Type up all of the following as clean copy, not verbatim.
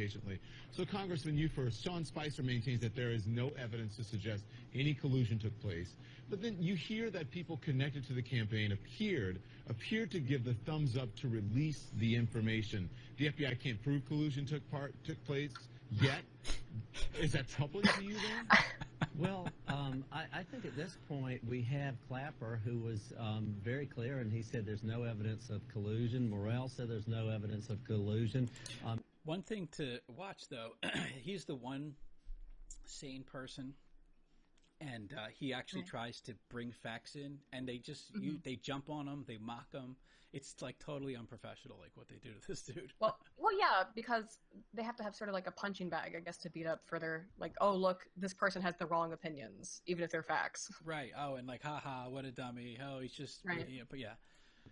patiently. So, Congressman, you first. Sean Spicer maintains that there is no evidence to suggest any collusion took place. But then you hear that people connected to the campaign appeared to give the thumbs up to release the information. The FBI can't prove collusion took place yet. Is that troubling to you then? Well, I think at this point we have Clapper, who was very clear, and he said there's no evidence of collusion. Morrell said there's no evidence of collusion. One thing to watch, though, he's the one sane person, and he actually tries to bring facts in, and they just they jump on him, they mock him. It's like totally unprofessional, like what they do to this dude. Well, yeah, because they have to have sort of like a punching bag, I guess, to beat up further. Like, oh, look, this person has the wrong opinions, even if they're facts. Right. Oh, and like, haha, what a dummy. Oh, he's just, right. Yeah, but yeah.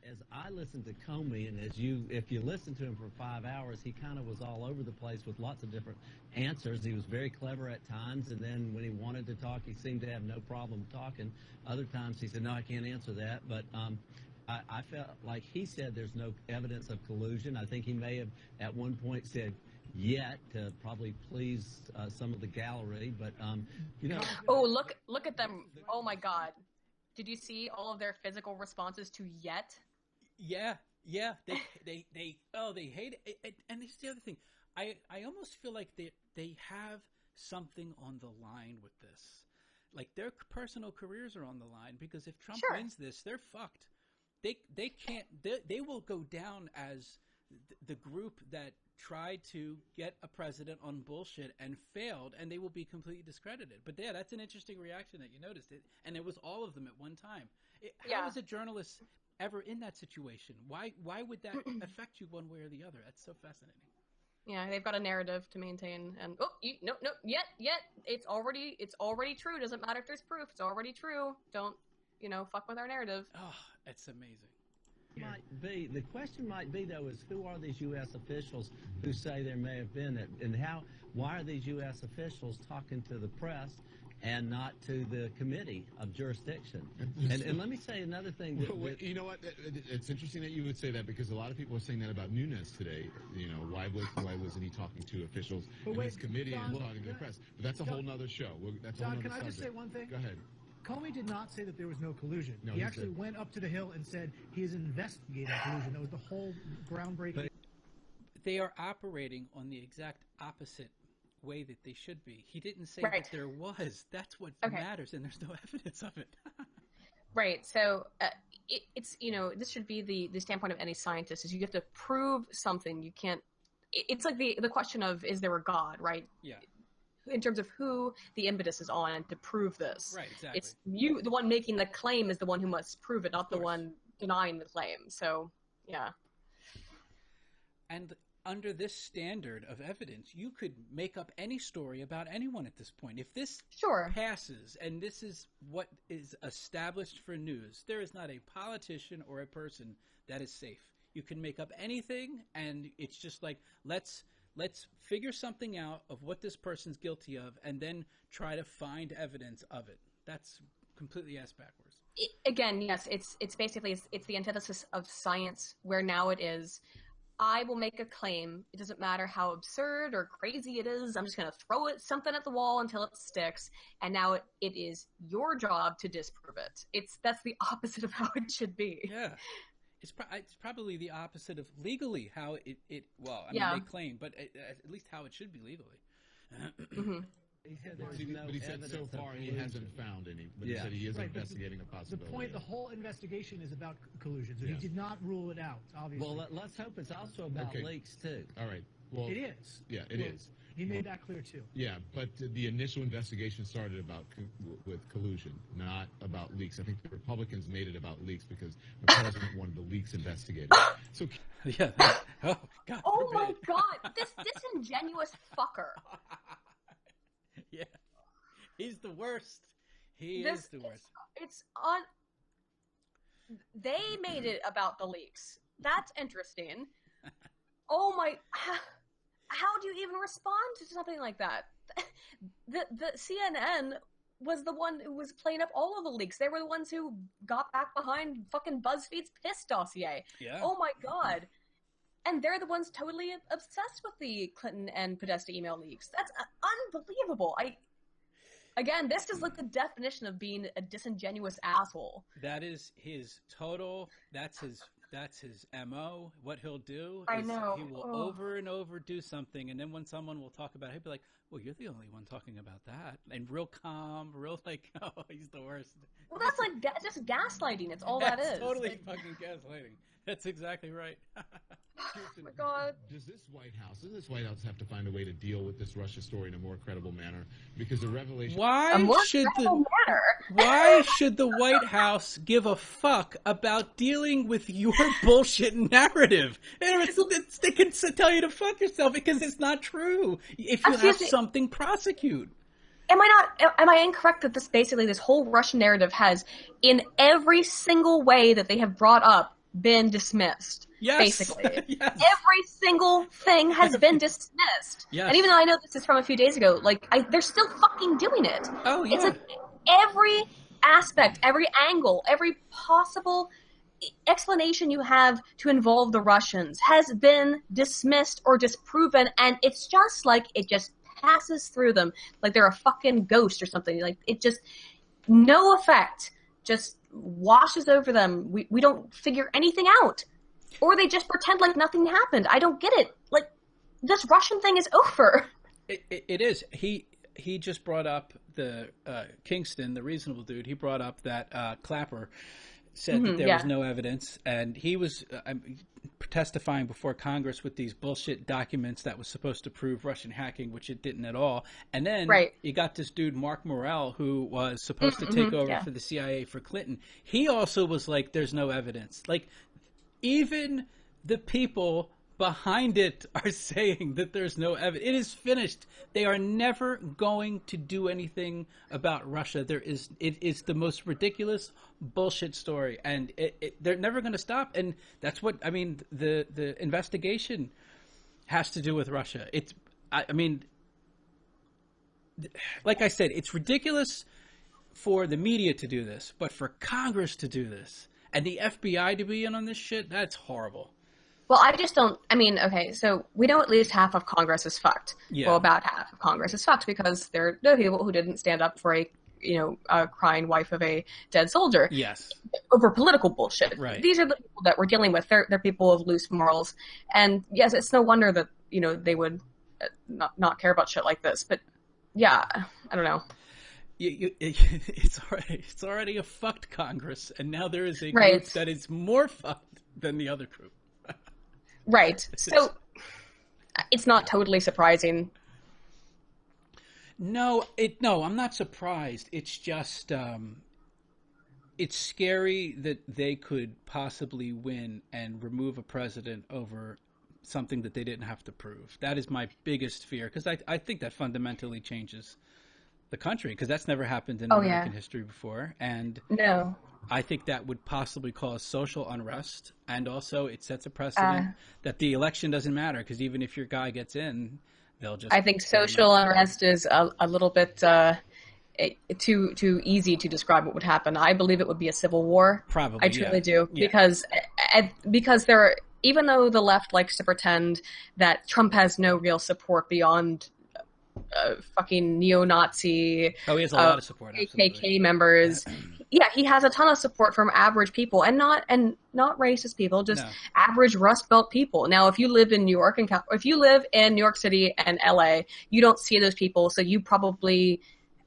As I listened to Comey, and if you listen to him for 5 hours, he kind of was all over the place with lots of different answers. He was very clever at times, and then when he wanted to talk, he seemed to have no problem talking. Other times he said, no, I can't answer that. But I felt like he said there's no evidence of collusion. I think he may have at one point said yet to probably please some of the gallery, but you know. Oh, look at them! Oh my God, did you see all of their physical responses to yet? Yeah, they hate it. And here's the other thing, I almost feel like they have something on the line with this, like their personal careers are on the line, because if Trump wins this, they're fucked. They can't. They will go down as the group that tried to get a president on bullshit and failed, and they will be completely discredited. But yeah, that's an interesting reaction that you noticed it, and it was all of them at one time. How is a journalist ever in that situation? Why would that affect you one way or the other? That's so fascinating. Yeah, they've got a narrative to maintain, and no, yet it's already true. Doesn't matter if there's proof. It's already true. Don't. Fuck with our narrative. Oh, it's amazing. The question might be, though, is who are these U.S. officials who say there may have been it, and why are these U.S. officials talking to the press and not to the committee of jurisdiction? And let me say another thing. You know what? It's interesting that you would say that, because a lot of people are saying that about Nunes today. Why wasn't he talking to officials in his committee and talking to the press? But that's a whole nother show. That's a whole John, nother can I just say one thing? Go ahead. Comey did not say that there was no collusion. No, he actually went up to the Hill and said he is investigating collusion. That was the whole groundbreaking. But they are operating on the exact opposite way that they should be. He didn't say that there was. That's what matters, and there's no evidence of it. Right. So it's this should be the standpoint of any scientist, is you have to prove something. You can't. It's like the question of, is there a God? Right. Yeah. In terms of who the impetus is on to prove this. Right, exactly. It's you, the one making the claim, is the one who must prove it, not the one denying the claim. So, yeah. And under this standard of evidence, you could make up any story about anyone at this point. If this passes, and this is what is established for news, there is not a politician or a person that is safe. You can make up anything, and it's just like, let's figure something out of what this person's guilty of, and then try to find evidence of it. That's completely ass backwards. Again, yes, it's basically it's the antithesis of science, where now it is, I will make a claim. It doesn't matter how absurd or crazy it is. I'm just going to throw something at the wall until it sticks. And now it is your job to disprove it. That's the opposite of how it should be. Yeah. It's probably the opposite of legally how they claim, but at least how it should be legally. But he said so far he hasn't found any, but he said he is investigating a possibility. The whole investigation is about collusion, so he did not rule it out, obviously. Well, let's hope it's also about leaks, too. All right. Well, it is. Yeah, it is. He made that clear, too. Yeah, but the initial investigation started with collusion, not about leaks. I think the Republicans made it about leaks because the president wanted the leaks investigated. So, yeah. Oh my God, this disingenuous fucker. Yeah, he's the worst. He is the worst. It's on. They made it about the leaks. That's interesting. Oh my. How do you even respond to something like that? The CNN was the one who was playing up all of the leaks. They were the ones who got back behind fucking BuzzFeed's piss dossier. Yeah. Oh my God. And they're the ones totally obsessed with the Clinton and Podesta email leaks. That's unbelievable. Again, this is like the definition of being a disingenuous asshole. That is his total. That's his MO. What he'll do I is know. he will over and over do something, and then when someone will talk about it, he'll be like, "Well, you're the only one talking about that," and real calm, real like, "Oh, he's the worst." Well, that's like just gaslighting. It's all that is. Totally fucking gaslighting. That's exactly right. Oh my God. Doesn't this White House have to find a way to deal with this Russia story in a more credible manner? Because the revelation... Why should the White House give a fuck about dealing with your bullshit narrative? They can tell you to fuck yourself because it's not true. If you have something, prosecute. Am I incorrect that this whole Russian narrative has, in every single way that they have brought up, been dismissed? Yes. Basically. Yes. Every single thing has been dismissed. Yes. And even though I know this is from a few days ago, they're still fucking doing it. Oh, yeah. It's like every aspect, every angle, every possible explanation you have to involve the Russians has been dismissed or disproven, and it's just like it just passes through them like they're a fucking ghost or something. Like, it just, no effect, just washes over them. We don't figure anything out. Or they just pretend like nothing happened. I don't get it. Like, this Russian thing is over. It is. He just brought up the Kingston, the reasonable dude. He brought up that Clapper said that there was no evidence, and he was testifying before Congress with these bullshit documents that was supposed to prove Russian hacking, which it didn't at all. And then you got this dude, Mark Morell, who was supposed to take over for the CIA for Clinton. He also was like, there's no evidence. Like, even the people behind it are saying that there's no evidence. It is finished. They are never going to do anything about Russia. It is the most ridiculous bullshit story, and they're never going to stop. And that's what I mean. The investigation has to do with Russia. I mean, like I said, it's ridiculous for the media to do this, but for Congress to do this and the FBI to be in on this shit, that's horrible. Well, I just don't, I mean, okay, so we know at least half of Congress is fucked. Yeah. Well, about half of Congress is fucked because there are people who didn't stand up for a crying wife of a dead soldier. Yes. Over political bullshit. Right. These are the people that we're dealing with. They're people of loose morals. And yes, it's no wonder that, they would not care about shit like this. But yeah, I don't know. It's already a fucked Congress, and now there is a group that is more fucked than the other group. Right. So it's not totally surprising. No, I'm not surprised. It's just it's scary that they could possibly win and remove a president over something that they didn't have to prove. That is my biggest fear, because I think that fundamentally changes the country, because that's never happened in American history before. And no. I think that would possibly cause social unrest, and also it sets a precedent that the election doesn't matter, because even if your guy gets in, they'll just... I think social unrest is a little bit too easy to describe what would happen. I believe it would be a civil war. Probably, I truly do. Yeah. Because there are, even though the left likes to pretend that Trump has no real support beyond fucking neo-Nazi, he has a lot of support, KKK members. Yeah, he has a ton of support from average people, and not racist people, just average Rust Belt people. Now, if you live in New York if you live in New York City and LA, you don't see those people, so you probably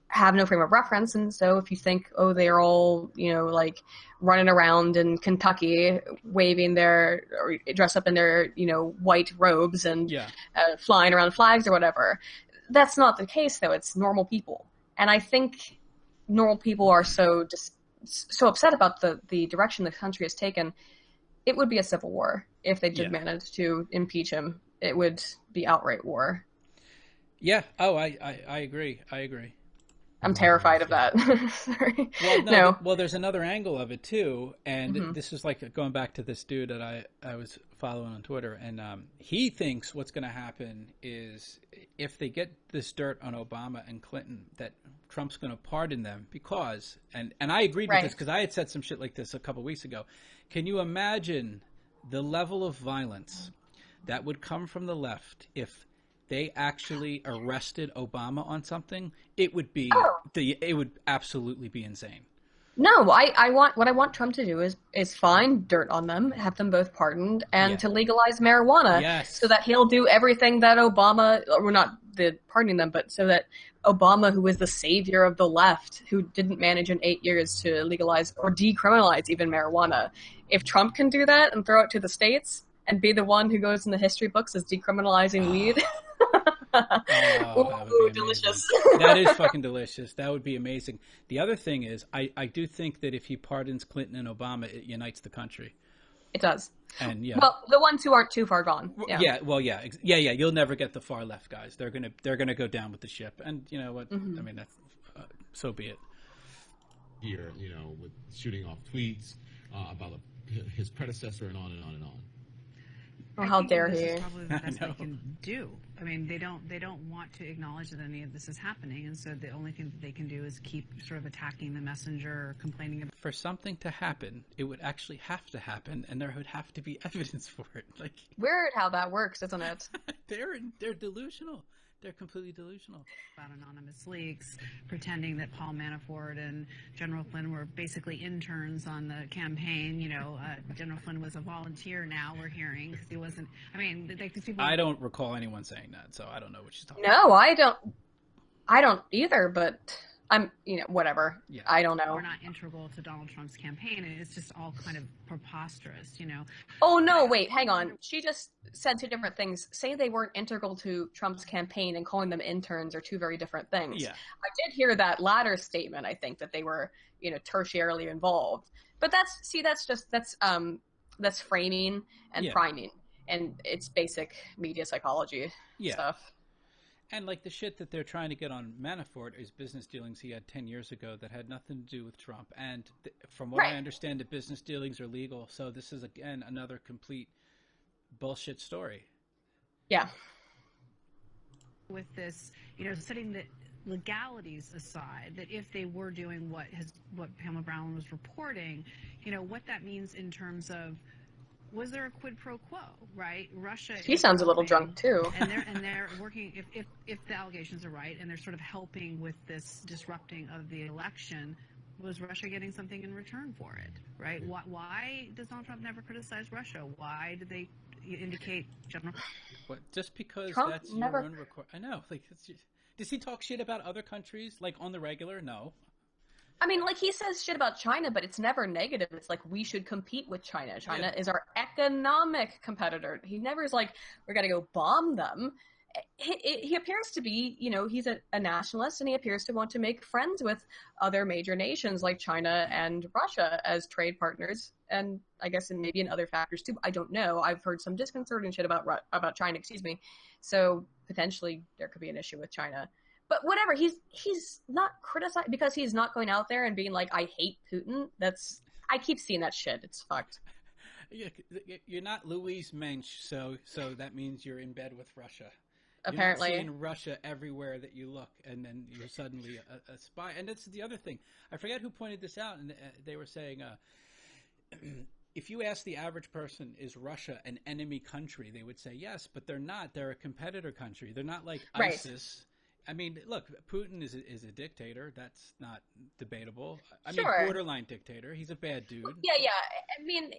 have no frame of reference. And so if you think, oh, they're all, like running around in Kentucky waving or dressed up in their, white robes and flying around flags or whatever, that's not the case, though. It's normal people. And I think normal people are so upset about the direction the country has taken. It would be a civil war if they did manage to impeach him. It would be outright war. Yeah. Oh, I agree. I'm terrified of that. Sorry. Well, no. Well, there's another angle of it too, and this is like going back to this dude that I was following on Twitter, and he thinks what's going to happen is if they get this dirt on Obama and Clinton, that Trump's going to pardon them because, and I agreed with this because I had said some shit like this a couple weeks ago. Can you imagine the level of violence that would come from the left if they actually arrested Obama on something, it would be it would absolutely be insane. No, what I want Trump to do is find dirt on them, have them both pardoned, and to legalize marijuana. Yes. So that he'll do everything that Obama, or not the pardoning them, but so that Obama, who was the savior of the left, who didn't manage in 8 years to legalize or decriminalize even marijuana, if Trump can do that and throw it to the states and be the one who goes in the history books as decriminalizing weed. That would be delicious. That is fucking delicious. That would be amazing. The other thing is, I do think that if he pardons Clinton and Obama, it unites the country. It does. And well, the ones who aren't too far gone. Yeah. You'll never get the far left guys. They're gonna go down with the ship. And you know what? I mean, that's so be it. Here, with shooting off tweets about his predecessor and on and on and on. Well, how dare he? This is probably the best they can do. I mean, they don't want to acknowledge that any of this is happening, and so the only thing that they can do is keep sort of attacking the messenger or complaining about. For something to happen, it would actually have to happen, and there would have to be evidence for it. Like, weird how that works, isn't it? They're delusional. They're completely delusional. About anonymous leaks, pretending that Paul Manafort and General Flynn were basically interns on the campaign. General Flynn was a volunteer now, we're hearing, because he wasn't. I mean, like these people. I don't recall anyone saying that, so I don't know what she's talking about. No, I don't either, but I'm, whatever. Yeah. I don't know. We're not integral to Donald Trump's campaign, and it's just all kind of preposterous, Oh, no, wait, hang on. She just said two different things. Saying they weren't integral to Trump's campaign and calling them interns are two very different things. Yeah. I did hear that latter statement, I think, that they were, tertiarily involved. But that's framing and priming, and it's basic media psychology stuff. And like the shit that they're trying to get on Manafort is business dealings he had 10 years ago that had nothing to do with Trump. And from what I understand, the business dealings are legal. So this is, again, another complete bullshit story. Yeah. With this, setting the legalities aside, that if they were doing what Pamela Brown was reporting, what that means in terms of, was there a quid pro quo, right? Russia. She sounds a little drunk too. And they're working, if the allegations are right, and they're sort of helping with this disrupting of the election. Was Russia getting something in return for it, right? Why does Donald Trump never criticize Russia? Why did they indicate general? What, just because Trump that's never... your own record? I know. Like, does he talk shit about other countries, like on the regular? No. I mean, like, he says shit about China, but it's never negative. It's like, we should compete with China. China is our economic competitor. He never is like, we're going to go bomb them. He appears to be, he's a nationalist, and he appears to want to make friends with other major nations like China and Russia as trade partners. And I guess maybe in other factors too. I don't know. I've heard some disconcerting shit about China, So potentially there could be an issue with China. But whatever, he's not criticized because he's not going out there and being like, I hate Putin. I keep seeing that shit. It's fucked. You're not Louise Mensch, so that means you're in bed with Russia. Apparently. You're not seeing Russia everywhere that you look, and then you're suddenly a spy. And that's the other thing. I forget who pointed this out, and they were saying, if you ask the average person, is Russia an enemy country? They would say yes, but they're not. They're a competitor country. They're not like ISIS. I mean, look, Putin is a dictator. That's not debatable. I mean, borderline dictator. He's a bad dude. Yeah. I mean,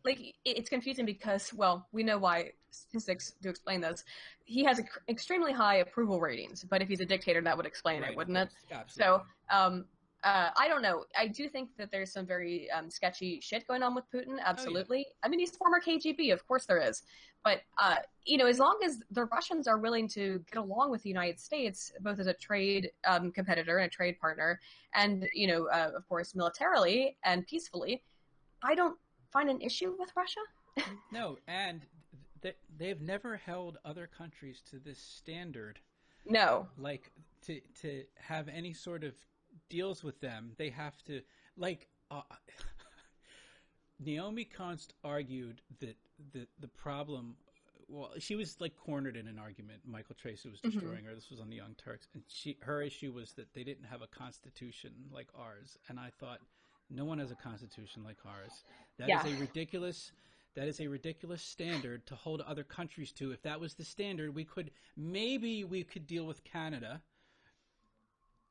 like, it's confusing because, well, we know why statistics do explain this. He has extremely high approval ratings, but if he's a dictator, that would explain it, wouldn't it? Absolutely. So, I don't know. I do think that there's some very sketchy shit going on with Putin. Absolutely. I mean, he's former KGB. Of course there is. But, as long as the Russians are willing to get along with the United States, both as a trade competitor and a trade partner, and, of course, militarily and peacefully, I don't find an issue with Russia. No, and they've never held other countries to this standard. No. Like, to have any sort of deals with them, they have to, like, Naomi Konst argued that the problem, well, she was like cornered in an argument. Michael Tracy was destroying her. This was on the Young Turks, and her issue was that they didn't have a constitution like ours. And I thought, no one has a constitution like ours. That is a ridiculous. That is a ridiculous standard to hold other countries to. If that was the standard, we could deal with Canada.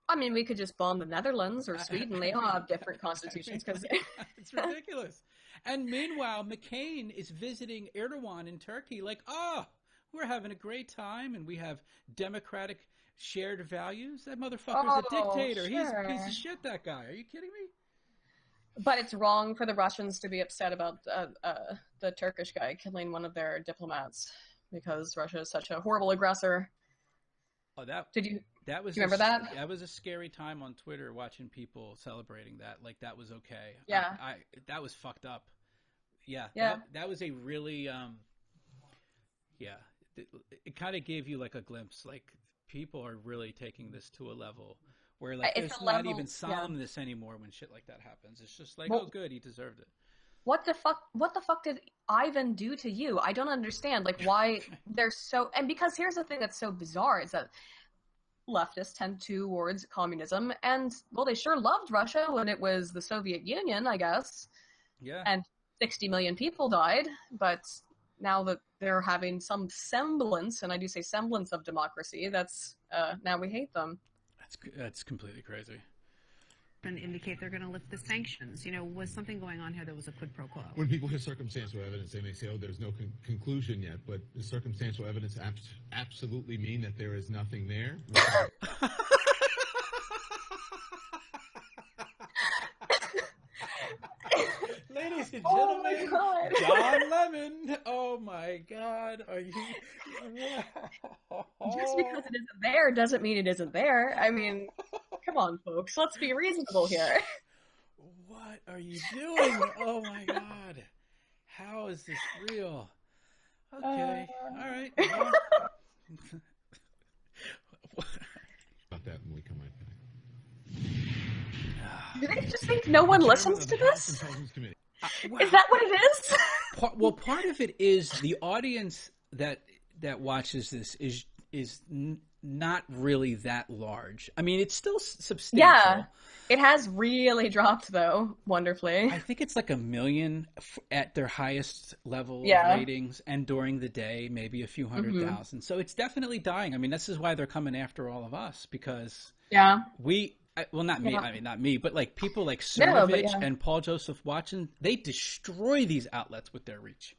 I mean, we could just bomb the Netherlands or Sweden. They all have different constitutions. Because it's ridiculous. And meanwhile, McCain is visiting Erdogan in Turkey like, we're having a great time and we have democratic shared values. That motherfucker's a dictator. He's a piece of shit, that guy. Are you kidding me? But it's wrong for the Russians to be upset about the Turkish guy killing one of their diplomats because Russia is such a horrible aggressor. Oh, do you that remember that? That was a scary time on Twitter watching people celebrating that. Like, that was okay. Yeah. That was fucked up. Yeah. Yeah. That was a really, it kind of gave you like a glimpse. Like, people are really taking this to a level where like there's not even solemnness anymore when shit like that happens. It's just like, oh, good, he deserved it. What the fuck did Ivan do to you? I don't understand. Like, why they're so... And because here's the thing that's so bizarre is that leftists tend towards communism, and, well, they sure loved Russia when it was the Soviet Union, I guess. Yeah. And 60 million people died, but now that they're having some semblance, and I do say semblance of democracy, that's... now we hate them. That's completely crazy. And indicate they're going to lift the sanctions. Was something going on here that was a quid pro quo? When people hear circumstantial evidence, they may say, oh, there's no conclusion yet. But does circumstantial evidence absolutely mean that there is nothing there? Ladies and Oh gentlemen, my God. John Lemon. Oh my God, are you? Just because it isn't there doesn't mean it isn't there. I mean, come on, folks. Let's be reasonable here. What are you doing? Oh my God. How is this real? Okay. All right. Well. About that when we come right back. Do they just think no one listens to this? Is that what it is? Well, part of it is the audience that watches this is not really that large. I mean, it's still substantial. Yeah, it has really dropped though, wonderfully. I think it's like 1 million at their highest level of ratings, and during the day, maybe a few 100,000. So it's definitely dying. I mean, this is why they're coming after all of us, because not me. I mean, not me, but like people like Cernovich and Paul Joseph Watson, they destroy these outlets with their reach.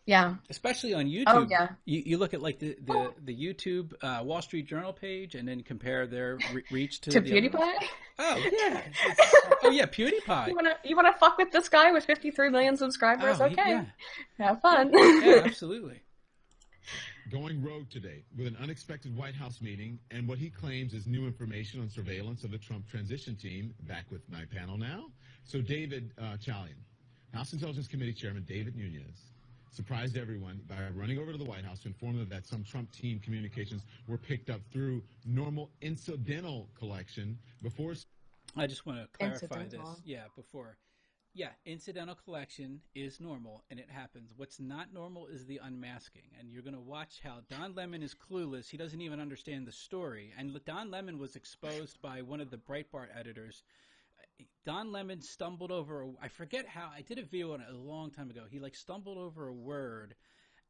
Yeah. Especially on YouTube. Oh, yeah. You look at like the YouTube Wall Street Journal page and then compare their reach to PewDiePie? Oh, yeah. PewDiePie. You wanna fuck with this guy with 53 million subscribers? Okay. Have fun. Yeah, absolutely. Going rogue today with an unexpected White House meeting and what he claims is new information on surveillance of the Trump transition team. Back with my panel now. So David Chalian, House Intelligence Committee Chairman David Nunes, surprised everyone by running over to the White House to inform them that some Trump team communications were picked up through normal incidental collection before... I just want to clarify this. Incidental collection is normal, and it happens. What's not normal is the unmasking, and you're going to watch how Don Lemon is clueless. He doesn't even understand the story, and Don Lemon was exposed by one of the Breitbart editors. Don Lemon stumbled over, I forget how, I did a video on it a long time ago. He stumbled over a word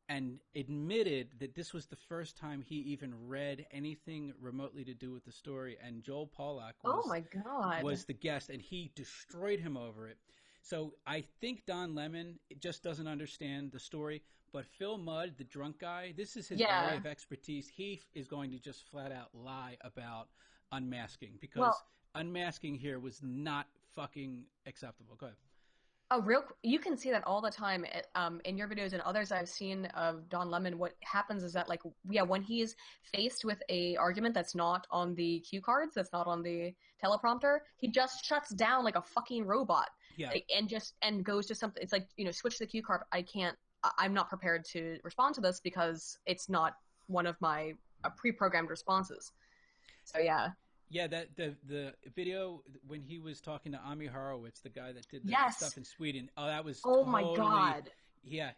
and admitted that this was the first time he even read anything remotely to do with the story, and Joel Pollack was the guest, and he destroyed him over it. So I think Don Lemon just doesn't understand the story, but Phil Mudd, the drunk guy, this is his area of expertise. He is going to just flat out lie about unmasking, because unmasking here was not fucking acceptable. Go ahead. You can see that all the time in your videos and others I've seen of Don Lemon. What happens is that, when he's faced with a argument that's not on the cue cards, that's not on the teleprompter, he just shuts down like a fucking robot. Yeah. And goes to something. It's like, switch the cue card. I'm not prepared to respond to this because it's not one of my pre-programmed responses. So yeah. Yeah, the video when he was talking to Ami Horowitz, the guy that did the stuff in Sweden. Oh, that was my God. Yeah.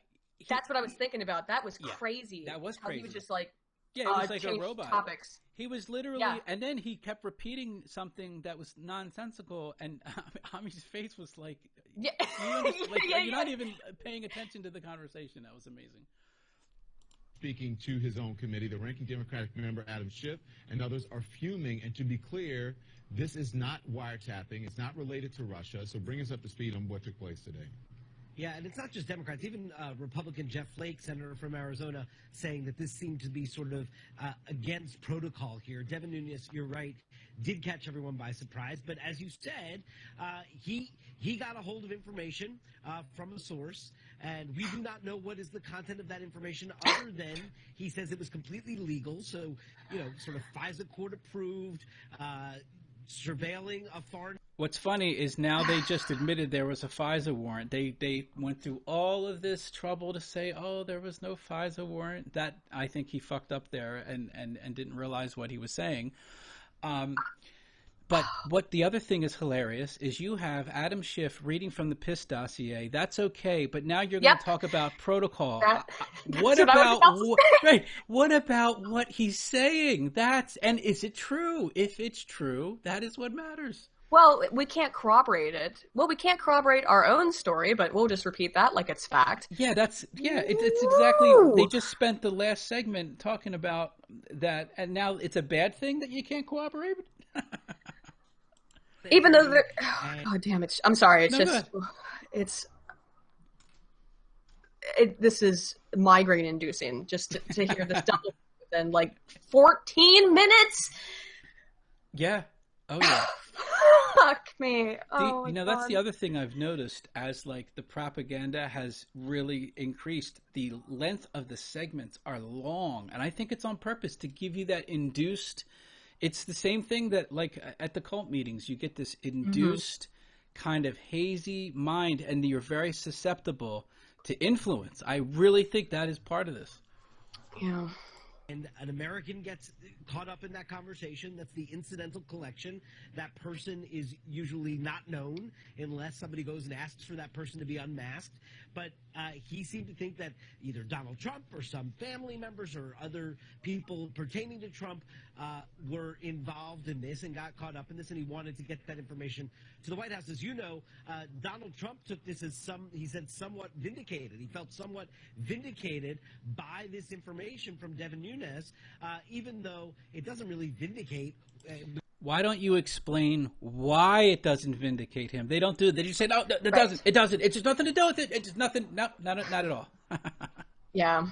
That's what I was thinking about. That was crazy. That was crazy. He was just like, Yeah, it was like a change robot. topics. He was literally, Yeah. and then he kept repeating something that was nonsensical, and Ami's face was like, Yeah. you're not even paying attention to the conversation. That was amazing. Speaking to his own committee, the ranking Democratic member Adam Schiff and others are fuming. And to be clear, this is not wiretapping. It's not related to Russia. So bring us up to speed on what took place today. Yeah, and it's not just Democrats. Even Republican Jeff Flake, senator from Arizona, saying that this seemed to be sort of against protocol here. Devin Nunes, you're right, did catch everyone by surprise. But as you said, he got a hold of information from a source, and we do not know what is the content of that information other than he says it was completely legal. So, sort of FISA court approved, surveilling a foreign. What's funny is now they just admitted there was a FISA warrant. They went through all of this trouble to say, oh, there was no FISA warrant. That, I think he fucked up there and didn't realize what he was saying. But what the other thing is hilarious is you have Adam Schiff reading from the PIS dossier. That's okay, but now you're going to talk about protocol. What about what he's saying? And is it true? If it's true, that is what matters. Well, we can't corroborate it. Well, we can't corroborate our own story, but we'll just repeat that like it's fact. Yeah, it's exactly. They just spent the last segment talking about that, and now it's a bad thing that you can't corroborate. Even though they're, God damn it! I'm sorry. This is migraine inducing just to hear this double within like 14 minutes. Yeah. Oh yeah. Fuck me. Oh, that's the other thing I've noticed as like the propaganda has really increased. The length of the segments are long, and I think it's on purpose to give you that induced. It's the same thing that like at the cult meetings, you get this induced kind of hazy mind, and you're very susceptible to influence. I really think that is part of this. Yeah. And an American gets caught up in that conversation. That's the incidental collection. That person is usually not known unless somebody goes and asks for that person to be unmasked. But he seemed to think that either Donald Trump or some family members or other people pertaining to Trump were involved in this and got caught up in this, and he wanted to get that information to the White House. As you know, Donald Trump took this as he said, somewhat vindicated. He felt somewhat vindicated by this information from Devin Nunes, even though it doesn't really vindicate. Why don't you explain why it doesn't vindicate him? They don't do it. They just say, no, it doesn't. It doesn't. It's just nothing to do with it. It's just nothing. No, not at all. Yeah.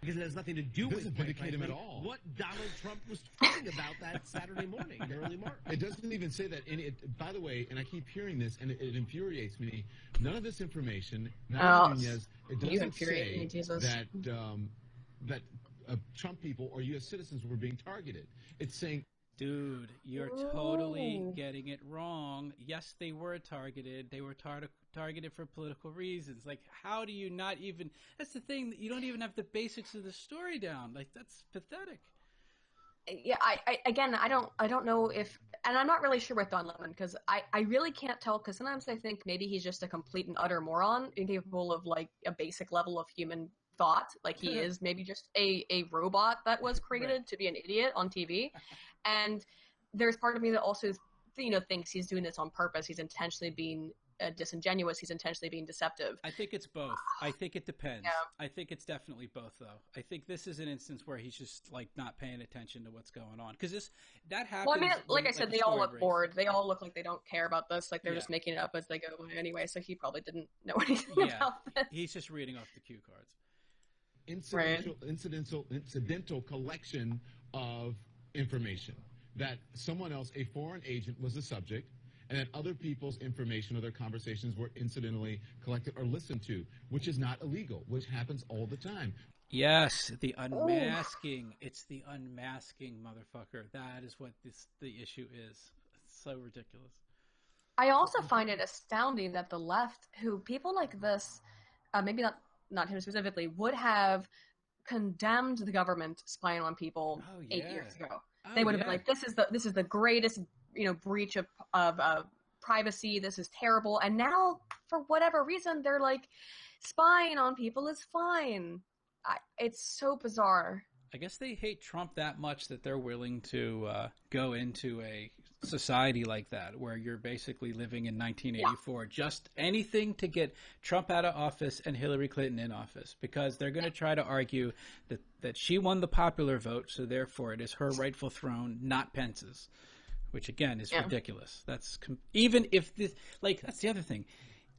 Because it has nothing to do with vindicate him at all. What Donald Trump was tweeting about that Saturday morning in early March. It doesn't even say that. And by the way, and I keep hearing this, and it infuriates me. None of this information, Nunes, it doesn't say that Trump people or U.S. citizens were being targeted. It's saying. Dude, you're totally getting it wrong. Yes, they were targeted. They were targeted for political reasons. Like, how do you not even? That's the thing. You don't even have the basics of the story down. Like, that's pathetic. Yeah, I don't know if, and I'm not really sure with Don Lemon because I really can't tell because sometimes I think maybe he's just a complete and utter moron, incapable of like a basic level of human thought. Like he is maybe just a robot that was created to be an idiot on TV. And there's part of me that also, thinks he's doing this on purpose. He's intentionally being disingenuous. He's intentionally being deceptive. I think it's both. I think it depends. Yeah. I think it's definitely both, though. I think this is an instance where he's just like not paying attention to what's going on because that happens. Well, I mean, like I said, they all look bored. They all look like they don't care about this. Like they're just making it up as they go anyway. So he probably didn't know anything about this. He's just reading off the cue cards. Incidental collection of information that someone else, a foreign agent, was the subject, and that other people's information or their conversations were incidentally collected or listened to, which is not illegal, which happens all the time. Yes, the unmasking. Oh. It's the unmasking, motherfucker. That is what the issue is. It's so ridiculous. I also find it astounding that the left, who people like this, maybe not him specifically, would have condemned the government spying on people 8 years ago. They would have been like, "This is the greatest, breach of privacy. This is terrible." And now, for whatever reason, they're like, spying on people is fine. It's so bizarre. I guess they hate Trump that much that they're willing to go into a society like that, where you're basically living in 1984. Just anything to get Trump out of office and Hillary Clinton in office, because they're going to try to argue that she won the popular vote, so therefore it is her rightful throne, not Pence's, which again is ridiculous. That's even if this, like, that's the other thing.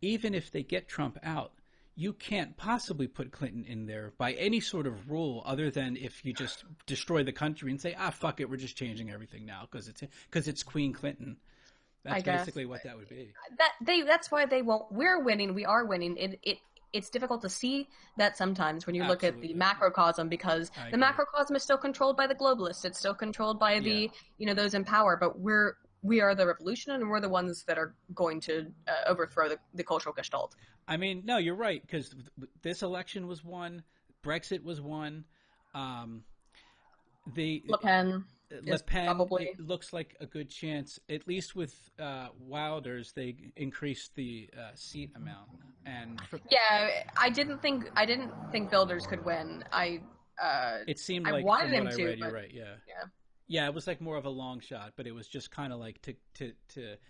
Even if they get Trump out, you can't possibly put Clinton in there by any sort of rule other than if you just destroy the country and say, fuck it, we're just changing everything now because it's Queen Clinton. That's basically what that would be. That's why they won't. We're winning. We are winning. It's difficult to see that sometimes when you look at the macrocosm, because the macrocosm is still controlled by the globalists. It's still controlled by the those in power. But we are the revolution, and we're the ones that are going to overthrow the cultural gestalt. I mean, no, you're right, because this election was won, Brexit was won, Le Pen probably. It looks like a good chance. At least with Wilders, they increased the seat amount, and I didn't think Builders could win. It seemed I like wanted from him what I to, read, but, you're right, yeah, it was like more of a long shot, but it was just kind of like to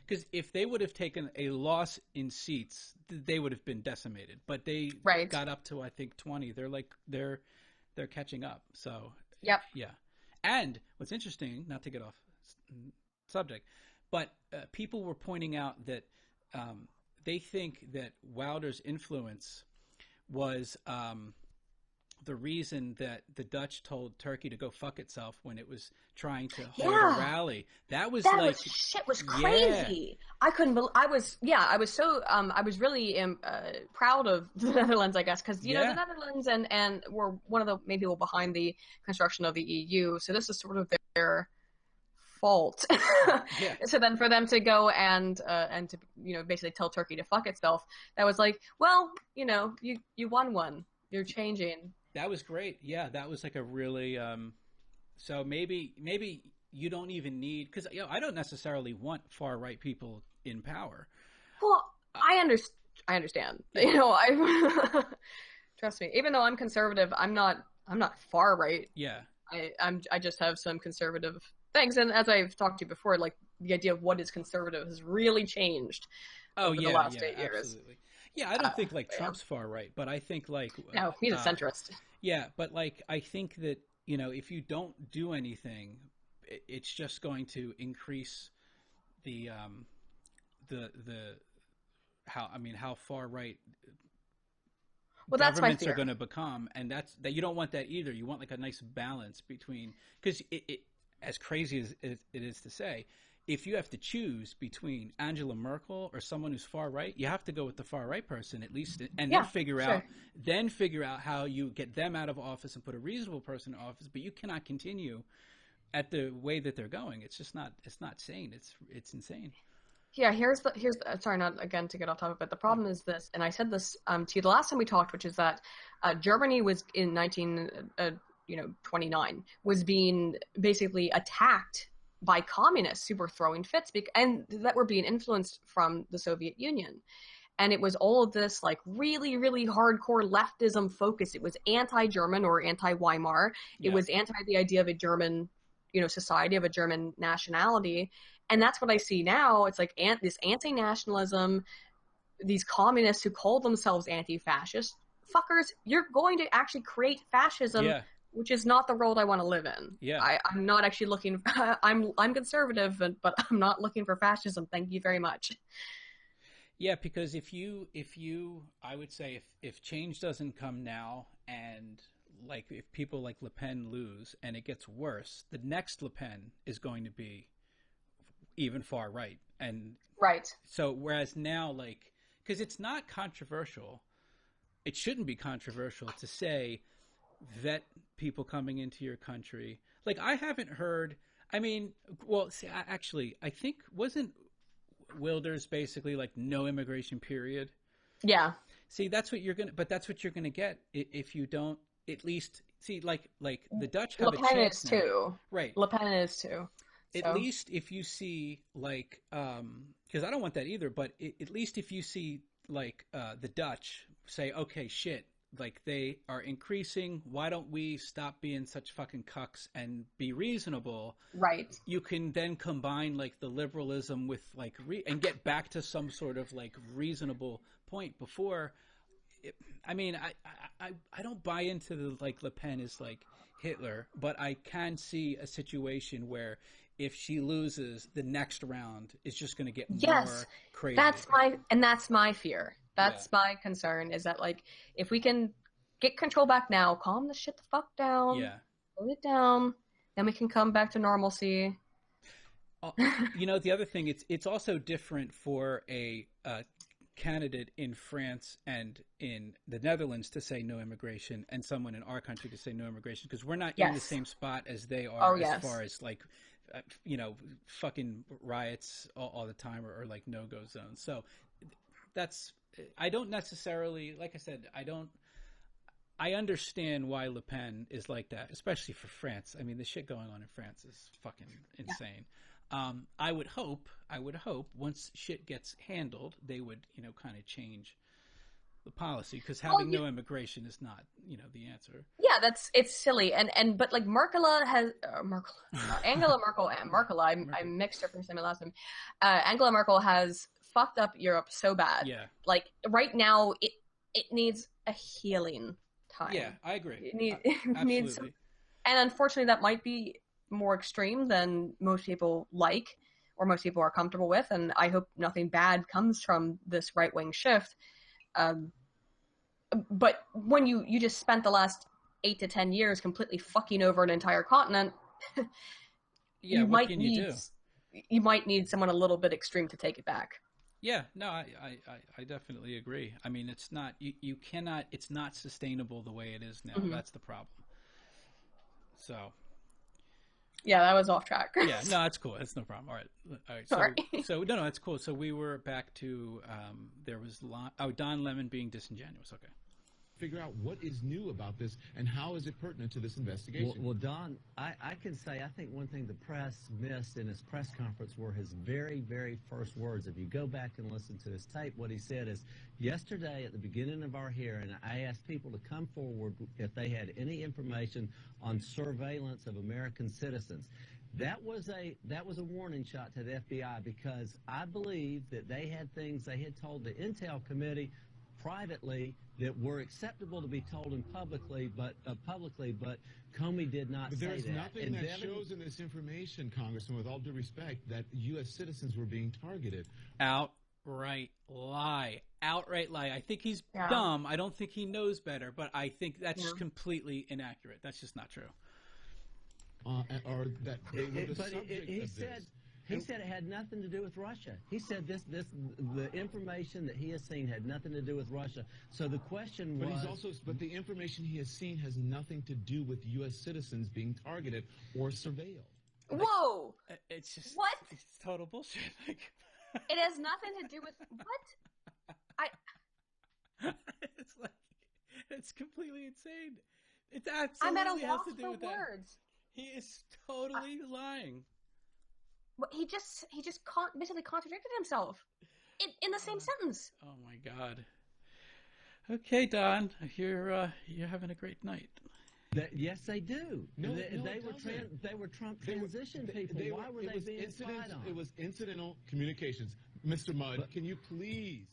because if they would have taken a loss in seats, they would have been decimated. But they got up to, I think, 20. They're catching up. So yeah. And what's interesting, not to get off subject, but people were pointing out that they think that Wilder's influence was the reason that the Dutch told Turkey to go fuck itself when it was trying to hold a rally. That shit was crazy. I couldn't believe. I was so I was really proud of the Netherlands, I guess, because the Netherlands and were one of the main people behind the construction of the EU. So this is sort of their fault. So then for them to go and to basically tell Turkey to fuck itself, that was like, well, you won one. You're changing. That was great. Yeah, that was like a really so maybe you don't even need, because I don't necessarily want far right people in power. Well, I understand. I trust me. Even though I'm conservative, I'm not far right. Yeah. I just have some conservative things, and as I've talked to you before, like the idea of what is conservative has really changed over the last 8 years. Absolutely. Yeah, I don't think Trump's far right, but I think no, he's a centrist. Yeah, but I think that if you don't do anything, it's just going to increase the how far right governments are going to become, and that you don't want that either. You want like a nice balance between, because it as crazy as it is to say, if you have to choose between Angela Merkel or someone who's far right, you have to go with the far right person at least, and then figure out how you get them out of office and put a reasonable person in office. But you cannot continue at the way that they're going. It's just not. It's not sane. It's insane. Yeah, here's sorry, not again to get off topic, but the problem is this, and I said this to you the last time we talked, which is that Germany was in 29 was being basically attacked by communists who were throwing fits and that were being influenced from the Soviet Union. And it was all of this like really, really hardcore leftism focus. It was anti-German or anti-Weimar. It was anti the idea of a German, society, of a German nationality. And that's what I see now. It's like this anti-nationalism, these communists who call themselves anti-fascist. Fuckers, you're going to actually create fascism. Yeah. Which is not the world I want to live in. Yeah, I'm not actually looking. I'm conservative, but I'm not looking for fascism. Thank you very much. Yeah, because if I would say if change doesn't come now, and like if people like Le Pen lose and it gets worse, the next Le Pen is going to be even far right, and So whereas now, because it's not controversial, it shouldn't be controversial to say vet people coming into your country. Like, I haven't heard, actually, I think, wasn't Wilders basically like no immigration period? Yeah. See, that's what you're going to get if you don't at least see, like the Dutch have Le Pen a chance is now. Too. Right. Le Pen is too. At least if you see because I don't want that either, but at least if you see the Dutch say, okay, shit, like they are increasing. Why don't we stop being such fucking cucks and be reasonable? Right. You can then combine like the liberalism with like and get back to some sort of like reasonable point before. I mean, I don't buy into the like Le Pen is like Hitler, but I can see a situation where if she loses, the next round is just going to get more crazy. That's my fear. That's my concern, is that like if we can get control back now, calm the shit the fuck down, slow it down, then we can come back to normalcy. You know, the other thing, it's also different for a candidate in France and in the Netherlands to say no immigration and someone in our country to say no immigration, because we're not in the same spot as they are as far as like you know, fucking riots all the time or like no-go zones. So that's, I don't necessarily, like I said, I understand why Le Pen is like that, especially for France. I mean, the shit going on in France is fucking insane. I would hope once shit gets handled, they would, you know, kind of change the policy, because having no immigration is not, you know, the answer. Yeah, it's silly, but like Angela Merkel, I mixed her first name and last name. Angela Merkel has fucked up Europe so bad. Yeah. Like right now, it needs a healing time. Yeah, I agree. It needs, and unfortunately, that might be more extreme than most people like or most people are comfortable with. And I hope nothing bad comes from this right wing shift. But when you just spent the last 8 to 10 years completely fucking over an entire continent, you might need someone a little bit extreme to take it back. Yeah, no, I definitely agree. I mean, it's not, you cannot, it's not sustainable the way it is now. Mm-hmm. That's the problem. So. Yeah, that was off track. Yeah, no, that's cool. That's no problem. All right. Sorry. So no, that's cool. So we were back to, there was, Don Lemon being disingenuous. Okay. Figure out what is new about this and how is it pertinent to this investigation. Well, Don, I can say I think one thing the press missed in his press conference were his very, very first words. If you go back and listen to his tape, what he said is, yesterday at the beginning of our hearing, I asked people to come forward if they had any information on surveillance of American citizens. That was a warning shot to the FBI, because I believe that they had things they had told the Intel Committee privately that were acceptable to be told in publicly, but Comey did not say that. But there's nothing that shows in this information, Congressman, with all due respect, that U.S. citizens were being targeted. Outright lie. I think he's dumb. I don't think he knows better, but I think that's completely inaccurate. That's just not true. Or that they were the subject of this. He said it had nothing to do with Russia. He said the information that he has seen had nothing to do with Russia. So the question was... But the information he has seen has nothing to do with U.S. citizens being targeted or surveilled. Whoa! It's just... What? It's total bullshit. It has nothing to do with... What? It's like... It's completely insane. It absolutely has to do with words. He is totally lying. He just basically contradicted himself in the same sentence. Oh my God. Okay, Don, you're having a great night. Yes, they do. They were Trump transition people. Why were they being spied on? It was incidental communications. Mr. Mudd, can you please?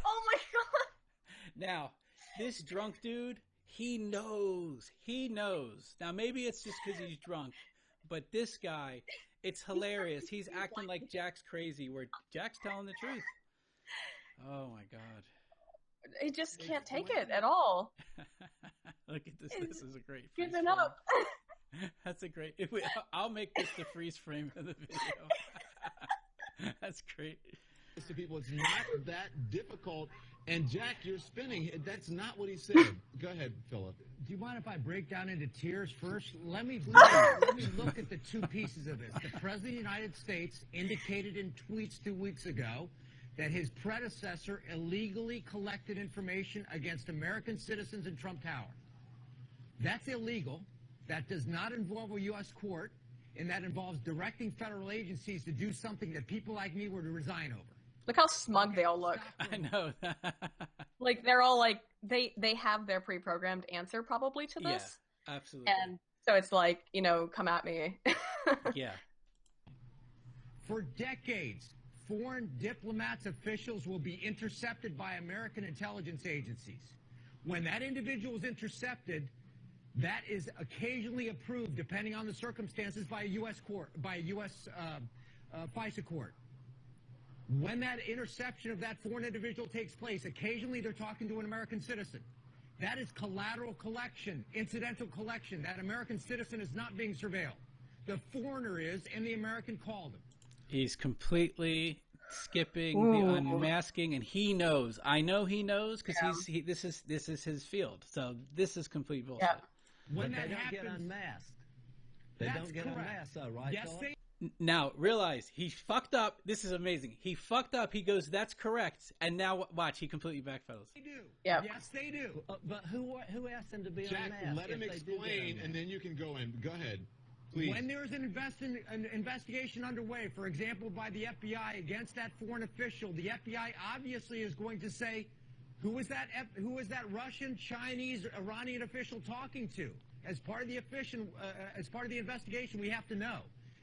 Oh my God. Now, this drunk dude, he knows. Now, maybe it's just because he's drunk. But this guy, it's hilarious. He's acting like Jack's crazy, where Jack's telling the truth. Oh, my God. He just can't take it at all. Look at this. This is a great freeze frame. Giving up. That's a great... I'll make this the freeze frame of the video. That's great. To people, it's not that difficult. And Jack, you're spinning. That's not what he said. Go ahead, Philip. Do you mind if I break down into tiers first? Let me look at the two pieces of this. The President of the United States indicated in tweets 2 weeks ago that his predecessor illegally collected information against American citizens in Trump Tower. That's illegal. That does not involve a U.S. court, and that involves directing federal agencies to do something that people like me were to resign over. Look how smug they all look. I know. Like they're all like they have their pre-programmed answer probably to this. Yeah, absolutely. And so it's like, come at me. Yeah. For decades, foreign diplomats, officials will be intercepted by American intelligence agencies. When that individual is intercepted, that is occasionally approved, depending on the circumstances, by a U.S. court, by a U.S. FISA court. When that interception of that foreign individual takes place, occasionally they're talking to an American citizen. That is collateral collection, incidental collection. That American citizen is not being surveilled. The foreigner is, and the American called him. He's completely skipping the unmasking, and he knows. I know he knows because this is his field. So this is complete bullshit. Yeah. When But that they don't get happens, unmasked. They that's don't get correct. unmasked, though, right? Yes, Philip? they Now, realize he fucked up. This is amazing. He fucked up. He goes, that's correct. And now, watch, he completely backpedals. do. Yeah. Yes, they do. But who asked them to be Jack, unmasked? let him if they did get explain, unmasked? and then you can go in. Go ahead, please. When there is an investigation underway, for example, by the FBI against that foreign official, the FBI obviously is going to say, who is that Russian, Chinese, Iranian official talking to? As part of the investigation, we have to know.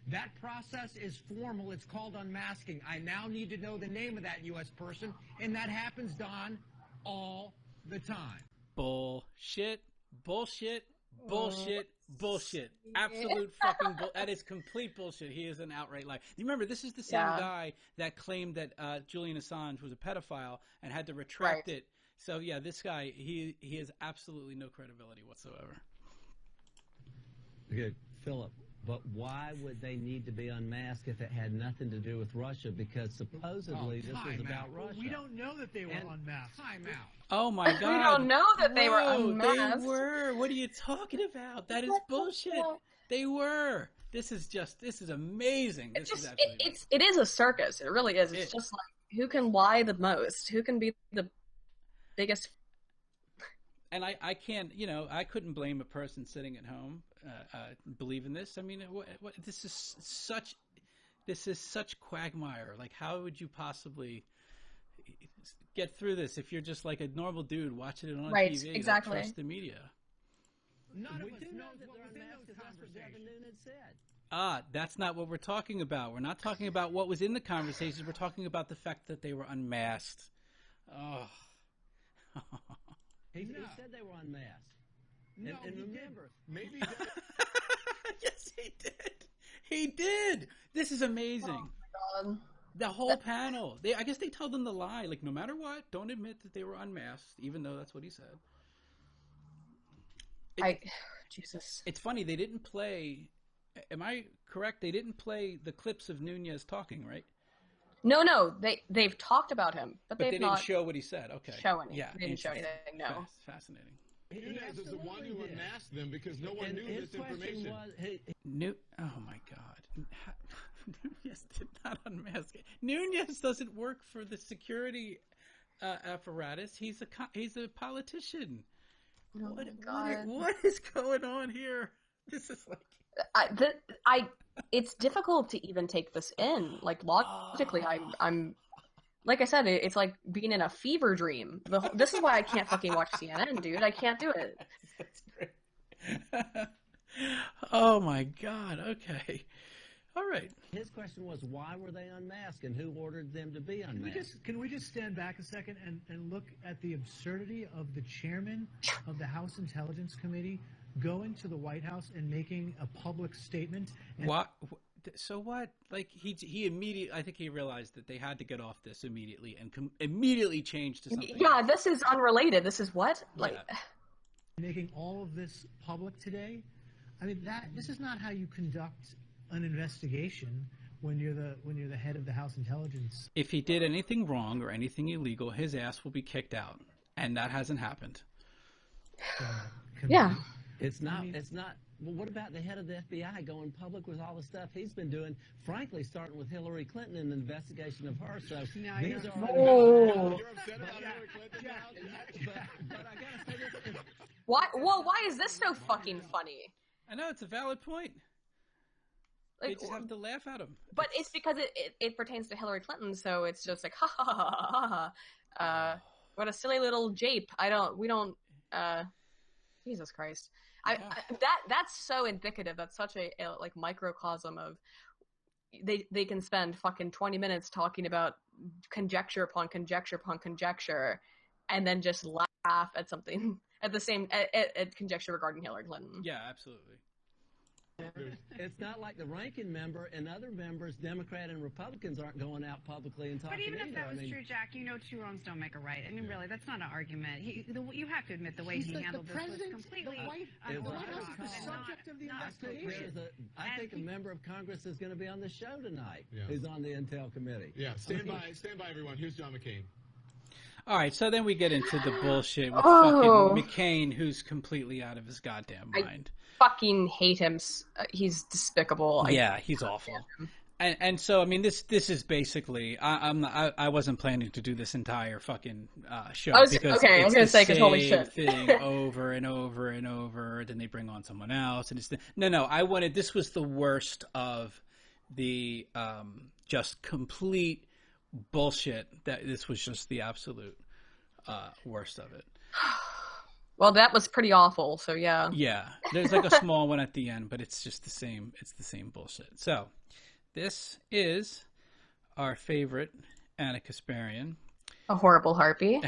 That process is formal. It's called unmasking. I now need to know the name of that U.S. person, and that happens, Don, all the time. Bullshit. Bullshit. Bullshit. Bullshit. Absolute fucking bull. That is complete bullshit. He is an outright liar. You remember, this is the same guy that claimed that Julian Assange was a pedophile and had to retract it. So, yeah, this guy, he has absolutely no credibility whatsoever. Okay, Philip, but why would they need to be unmasked if it had nothing to do with Russia? Because supposedly this was about Russia. We don't know that they were unmasked. Time out. Oh, my God. We don't know that they were Whoa, unmasked. They were. What are you talking about? That is bullshit. They were. This is amazing. It is a circus. It really is. It's just like, who can lie the most? Who can be the biggest? And I can't, I couldn't blame a person sitting at home believing this. I mean, this is such quagmire. Like, how would you possibly get through this if you're just like a normal dude watching it on TV? Exactly. Don't trust the media. None of We us do know knows that what they're was in unmasked those because that's what Devin conversations. Nunes said. That's not what we're talking about. We're not talking about what was in the conversations. We're talking about the fact that they were unmasked. Oh. He said they were unmasked. No, and he remember, Maybe. Yes, he did. He did. This is amazing. God. The whole panel. I guess they told them to lie. Like, no matter what, don't admit that they were unmasked, even though that's what he said. Jesus. It's funny. They didn't play. Am I correct? They didn't play the clips of Nunes talking, right? No, they've talked about him, but But they've they not didn't show what he said. Okay. show anything. Yeah. They didn't show anything. No. Fascinating. Nunes is the one who unmasked them because no one knew his this information. Oh my God. Nunes did not unmask it. Nunes doesn't work for the security apparatus. He's a politician. Oh my God. What is going on here? This is like. It's difficult to even take this in. Like, logically, I'm like I said, it's like being in a fever dream. This is why I can't fucking watch CNN, dude. I can't do it. That's great. Oh my God. Okay. All right. his question was, why were they unmasked and who ordered them to be unmasked? Can we just stand back a second and look at the absurdity of the chairman of the House Intelligence Committee going to the White House and making a public statement? What? So what? Like he immediately, I think he realized that they had to get off this immediately and immediately changed to something. Yeah, else. this is unrelated. This is what? Like, Yeah. Making all of this public today. I mean, this is not how you conduct an investigation when you're the head of the House Intelligence. If he did anything wrong or anything illegal, his ass will be kicked out, and that hasn't happened. yeah. It's not. Well, what about the head of the FBI going public with all the stuff he's been doing? Frankly, starting with Hillary Clinton and the investigation of her. So Now these you're- are. Oh. You're upset about Hillary Clinton now? But I gotta say this. Why? Well, why is this so fucking funny? I know it's a valid point. They Like, just have to laugh at him. but it's because it pertains to Hillary Clinton, so it's just like ha ha ha ha ha. What a silly little jape. We don't, Jesus Christ. That's so indicative. That's such a like microcosm of they can spend fucking 20 minutes talking about conjecture upon conjecture upon conjecture, and then just laugh at something at the same at conjecture regarding Hillary Clinton. Yeah, absolutely. It's not like the ranking member and other members, Democrat and Republicans, aren't going out publicly and talking. But even if that was I mean, true, Jack, you know, two wrongs don't make a right. I mean, really, that's not an argument. You have to admit the way he handled this was completely the White House is the subject of the investigation. I think a member of Congress is going to be on the show tonight. Yeah. Who's on the Intel committee? Yeah, stand by, everyone. Here's John McCain. All right, so then we get into the bullshit with Oh. fucking McCain, who's completely out of his goddamn mind. Fucking hate him. He's despicable. Yeah, he's awful. And so I mean, this is basically I wasn't planning to do this entire fucking show because I was gonna say, because holy shit, thing over and over and over. Then they bring on someone else, and it's no. I wanted, this was the worst of the just complete bullshit. That this was just the absolute worst of it. Well, that was pretty awful. So yeah. Yeah, there's like a small one at the end, but it's just the same. It's the same bullshit. So. This is our favorite Anna Kasparian. A horrible harpy.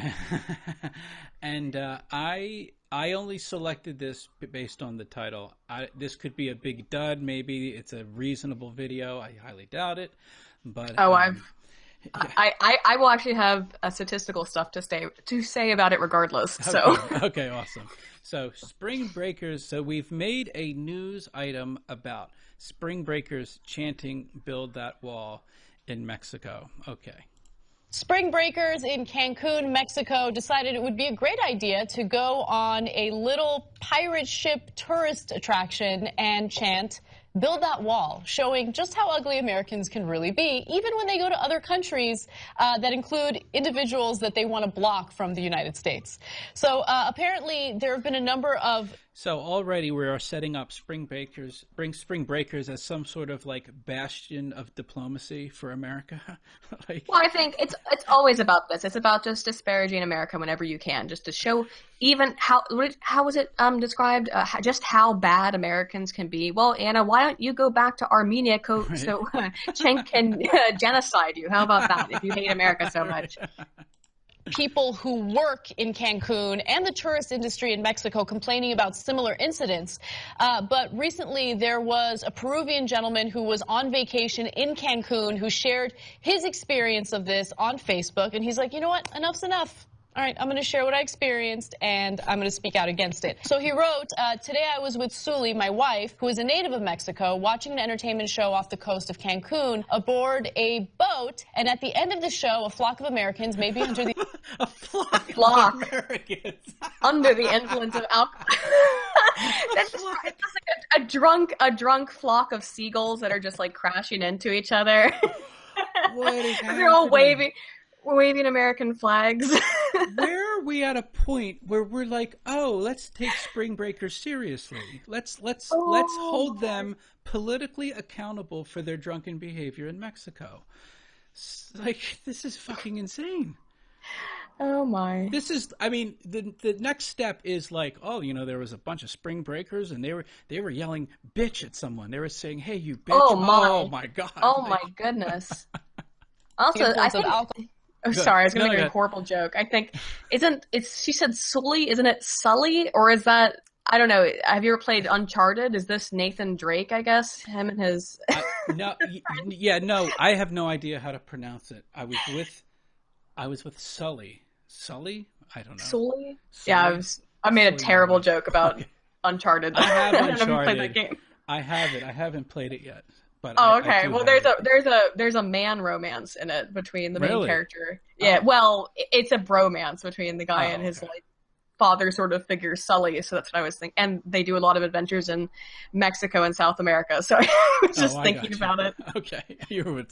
And I only selected this based on the title. This could be a big dud. Maybe it's a reasonable video. I highly doubt it. But I will actually have statistical stuff to say about it regardless. So okay, awesome. So spring breakers. So we've made a news item about spring breakers chanting "Build that wall" in Mexico. Okay. Spring breakers in Cancun, Mexico, decided it would be a great idea to go on a little pirate ship tourist attraction and chant "Build that wall," showing just how ugly Americans can really be, even when they go to other countries that include individuals that they want to block from the United States. So apparently there have been a number of... So already we are setting up spring breakers as some sort of like bastion of diplomacy for America. Well, I think it's always about this. It's about just disparaging America whenever you can, just to show even how was it described? Just how bad Americans can be. Well, Anna, why don't you go back to Armenia so Chen can genocide you? How about that? If you hate America so much. People who work in Cancun and the tourist industry in Mexico complaining about similar incidents. But recently there was a Peruvian gentleman who was on vacation in Cancun who shared his experience of this on Facebook. And he's like, you know what? Enough's enough. All right, I'm going to share what I experienced, and I'm going to speak out against it. So he wrote, today I was with Suli, my wife, who is a native of Mexico, watching an entertainment show off the coast of Cancun aboard a boat, and at the end of the show, a flock of Americans, maybe under the... a flock of Americans. Under the influence of alcohol. That's like a drunk flock of seagulls that are just like crashing into each other. What is happening? They're all waving American flags. Where are we at a point where we're like, oh, let's take spring breakers seriously. Let's hold them politically accountable for their drunken behavior in Mexico. Like, this is fucking insane. Oh my. This is, I mean, the next step is like, oh, you know, there was a bunch of spring breakers and they were yelling bitch at someone. They were saying, hey, you bitch. Oh my God. Oh my goodness. Also, I think oh, sorry, I was going to make a horrible joke. I think, she said Sully, isn't it Sully? Or is that, I don't know, have you ever played Uncharted? Is this Nathan Drake, I guess? Him and his... No, I have no idea how to pronounce it. I was with Sully. Sully? I don't know. Sully? Yeah, I made a terrible joke about Uncharted. I have Uncharted. I haven't played that game. I have it. I haven't played it yet. But okay. Well, there's a man romance in it between the main character. Yeah. Oh. Well, it's a bromance between the guy and his like father sort of figure Sully. So that's what I was thinking. And they do a lot of adventures in Mexico and South America. So I was just thinking about it. Okay.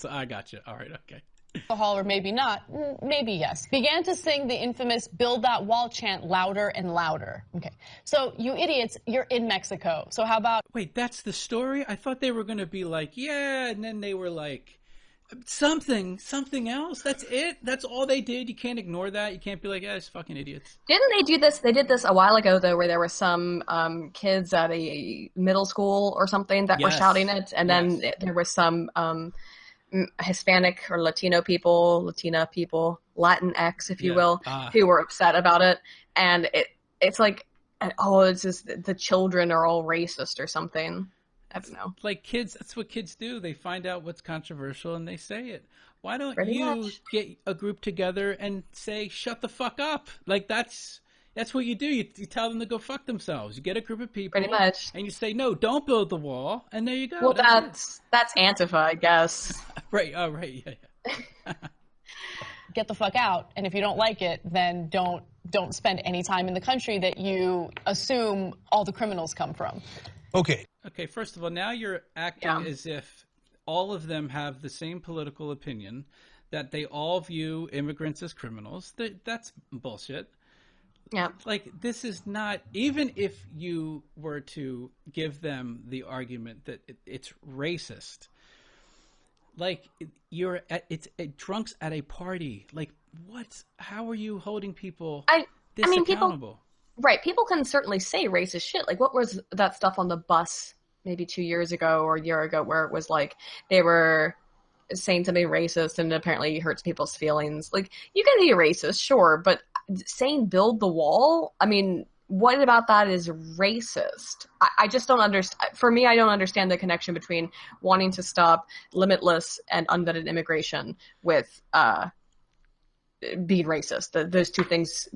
I got you. All right. Okay. Alcohol, or maybe not, maybe yes, began to sing the infamous "Build That Wall" chant louder and louder. Okay, so you idiots, you're in Mexico. So how about... Wait, that's the story? I thought they were going to be like, yeah, and then they were like, something else. That's it. That's all they did. You can't ignore that. You can't be like, it's fucking idiots. Didn't they do this? They did this a while ago, though, where there were some kids at a middle school or something that were shouting it, and then there was some Hispanic or Latina people, Latinx, if you will, who were upset about it, and it's like, it's just the children are all racist or something. I don't know. Like kids, that's what kids do. They find out what's controversial and they say it. Why don't Pretty you much. get a group together and say, shut the fuck up? Like that's what you do. You tell them to go fuck themselves. You get a group of people. Pretty much. And you say, no, don't build the wall. And there you go. Well, that's Antifa, I guess. Right. Oh, right. Yeah. Get the fuck out, and if you don't like it, then don't spend any time in the country that you assume all the criminals come from. Okay. Okay, first of all, now you're acting as if all of them have the same political opinion, that they all view immigrants as criminals. That's bullshit. Yeah. Like, this is not, even if you were to give them the argument that it's racist, like, you're at drunks at a party. Like, what? How are you holding people accountable? Right. People can certainly say racist shit. Like, what was that stuff on the bus maybe 2 years ago or a year ago where it was like they were saying something racist and apparently it hurts people's feelings? Like, you can be racist, sure, but saying build the wall, I mean, what about that is racist? I just don't understand. For me, I don't understand the connection between wanting to stop limitless and unvetted immigration with being racist. Those two things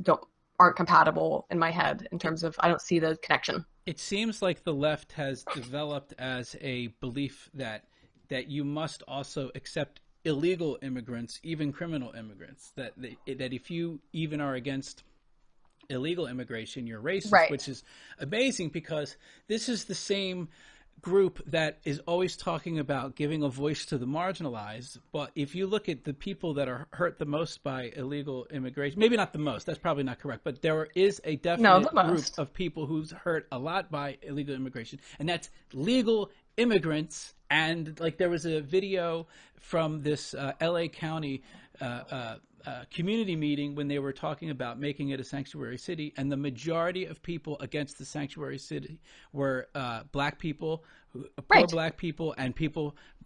aren't compatible in my head in terms of, I don't see the connection. It seems like the left has developed as a belief that you must also accept illegal immigrants, even criminal immigrants, that if you even are against illegal immigration, you're racist, right. Which is amazing because this is the same group that is always talking about giving a voice to the marginalized. But if you look at the people that are hurt the most by illegal immigration, maybe not the most, that's probably not correct, but there is a definite group of people who's hurt a lot by illegal immigration, and that's legal immigrants. And like there was a video from this LA County community meeting when they were talking about making it a sanctuary city, and the majority of people against the sanctuary city were black people, poor black people, and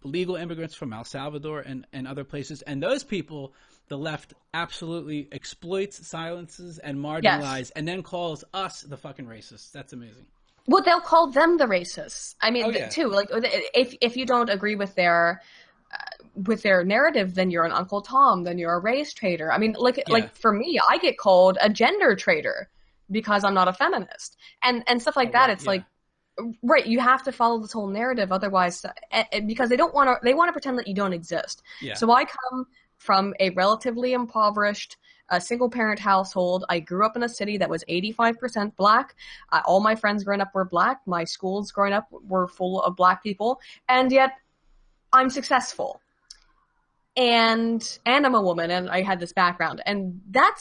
legal immigrants from El Salvador and other places. And those people, the left absolutely exploits, silences, and marginalizes, and then calls us the fucking racists. That's amazing. Well, they'll call them the racists. I mean, too. Like, if you don't agree with their narrative, then you're an Uncle Tom, then you're a race traitor. I mean, like for me, I get called a gender traitor because I'm not a feminist and stuff like that. It's like, right, you have to follow this whole narrative, otherwise, because they want to pretend that you don't exist. Yeah. So I come from a relatively impoverished single parent household. I grew up in a city that was 85% black. All my friends growing up were black. My schools growing up were full of black people, and yet I'm successful. And I'm a woman, and I had this background, and that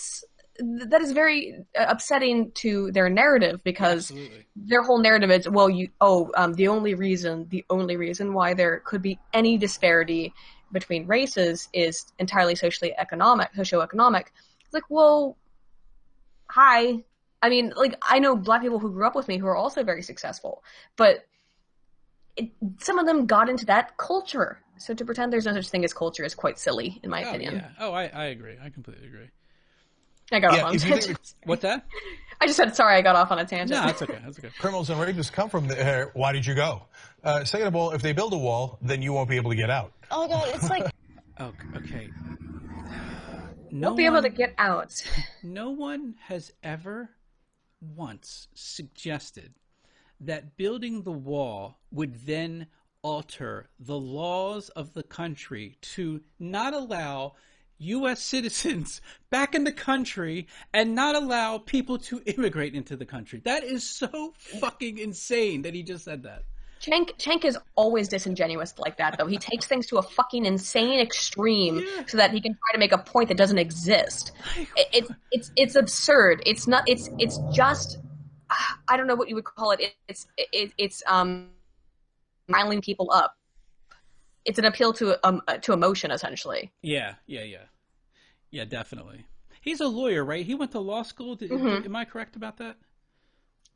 is very upsetting to their narrative, because their whole narrative is, well, the only reason why there could be any disparity between races is entirely socioeconomic. It's like, well, hi. I mean, like, I know black people who grew up with me who are also very successful, but some of them got into that culture. So to pretend there's no such thing as culture is quite silly, in my opinion. Yeah. Oh, I agree. I completely agree. I got off on a tangent. What's that? I just said, sorry, I got off on a tangent. No, that's okay. That's okay. Criminals and rapists come from there. Why did you go? Second of all, if they build a wall, then you won't be able to get out. Oh, God, it's like... Oh, okay. Won't be able to get out. No one has ever once suggested that building the wall would then alter the laws of the country to not allow U.S. citizens back in the country and not allow people to immigrate into the country. That is so fucking insane that he just said that. Cenk is always disingenuous like that, though. He takes things to a fucking insane extreme so that he can try to make a point that doesn't exist. It's absurd. It's not. It's just. I don't know what you would call it. It's riling people up. an appeal to emotion, essentially. Yeah, definitely. He's a lawyer, right? He went to law school. Am I correct about that?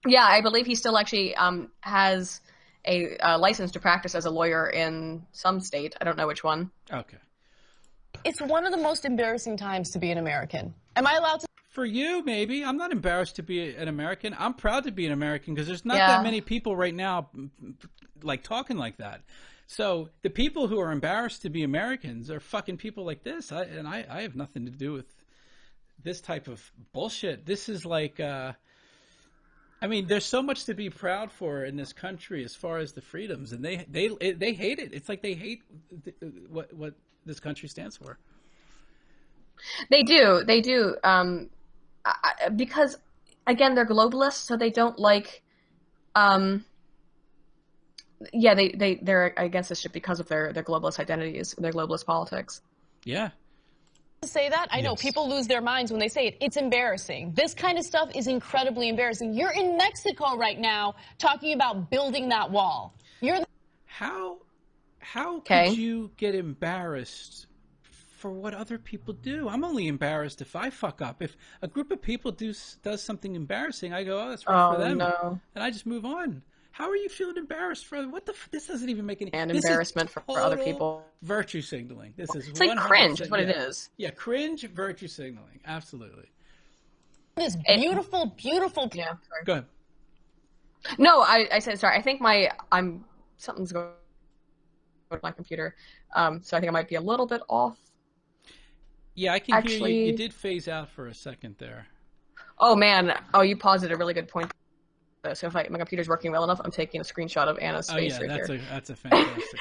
Yeah, I believe he still actually has a license to practice as a lawyer in some state. I don't know which one. Okay. It's one of the most embarrassing times to be an American. Am I allowed to? For you, maybe. I'm not embarrassed to be an American. I'm proud to be an American because there's not that many people right now like talking like that. So the people who are embarrassed to be Americans are fucking people like this. I have nothing to do with this type of bullshit. This is like, I mean, there's so much to be proud for in this country as far as the freedoms, and they hate it. It's like they hate what this country stands for. They do. Because again, they're globalists, so they don't like. They're against this shit because of their globalist identities, their globalist politics. Yeah. Say that? I know people lose their minds when they say it. It's embarrassing. This kind of stuff is incredibly embarrassing. You're in Mexico right now talking about building that wall. How could you get embarrassed for what other people do? I'm only embarrassed if I fuck up. If a group of people does something embarrassing, I go, oh, that's right for them. No. And I just move on. How are you feeling embarrassed for what the? This doesn't even make any. And embarrassment for other people. Virtue signaling. This is. It's like cringe, is what it is. Yeah, cringe, virtue signaling. Absolutely. This beautiful. Yeah. Sorry. Go ahead. No, I said sorry. I think something's going with my computer. So I think I might be a little bit off. Yeah, I can hear you. You did phase out for a second there. Oh man. Oh, you paused at a really good point. So if my computer's working well enough, I'm taking a screenshot of Anna's face right here. That's a fantastic.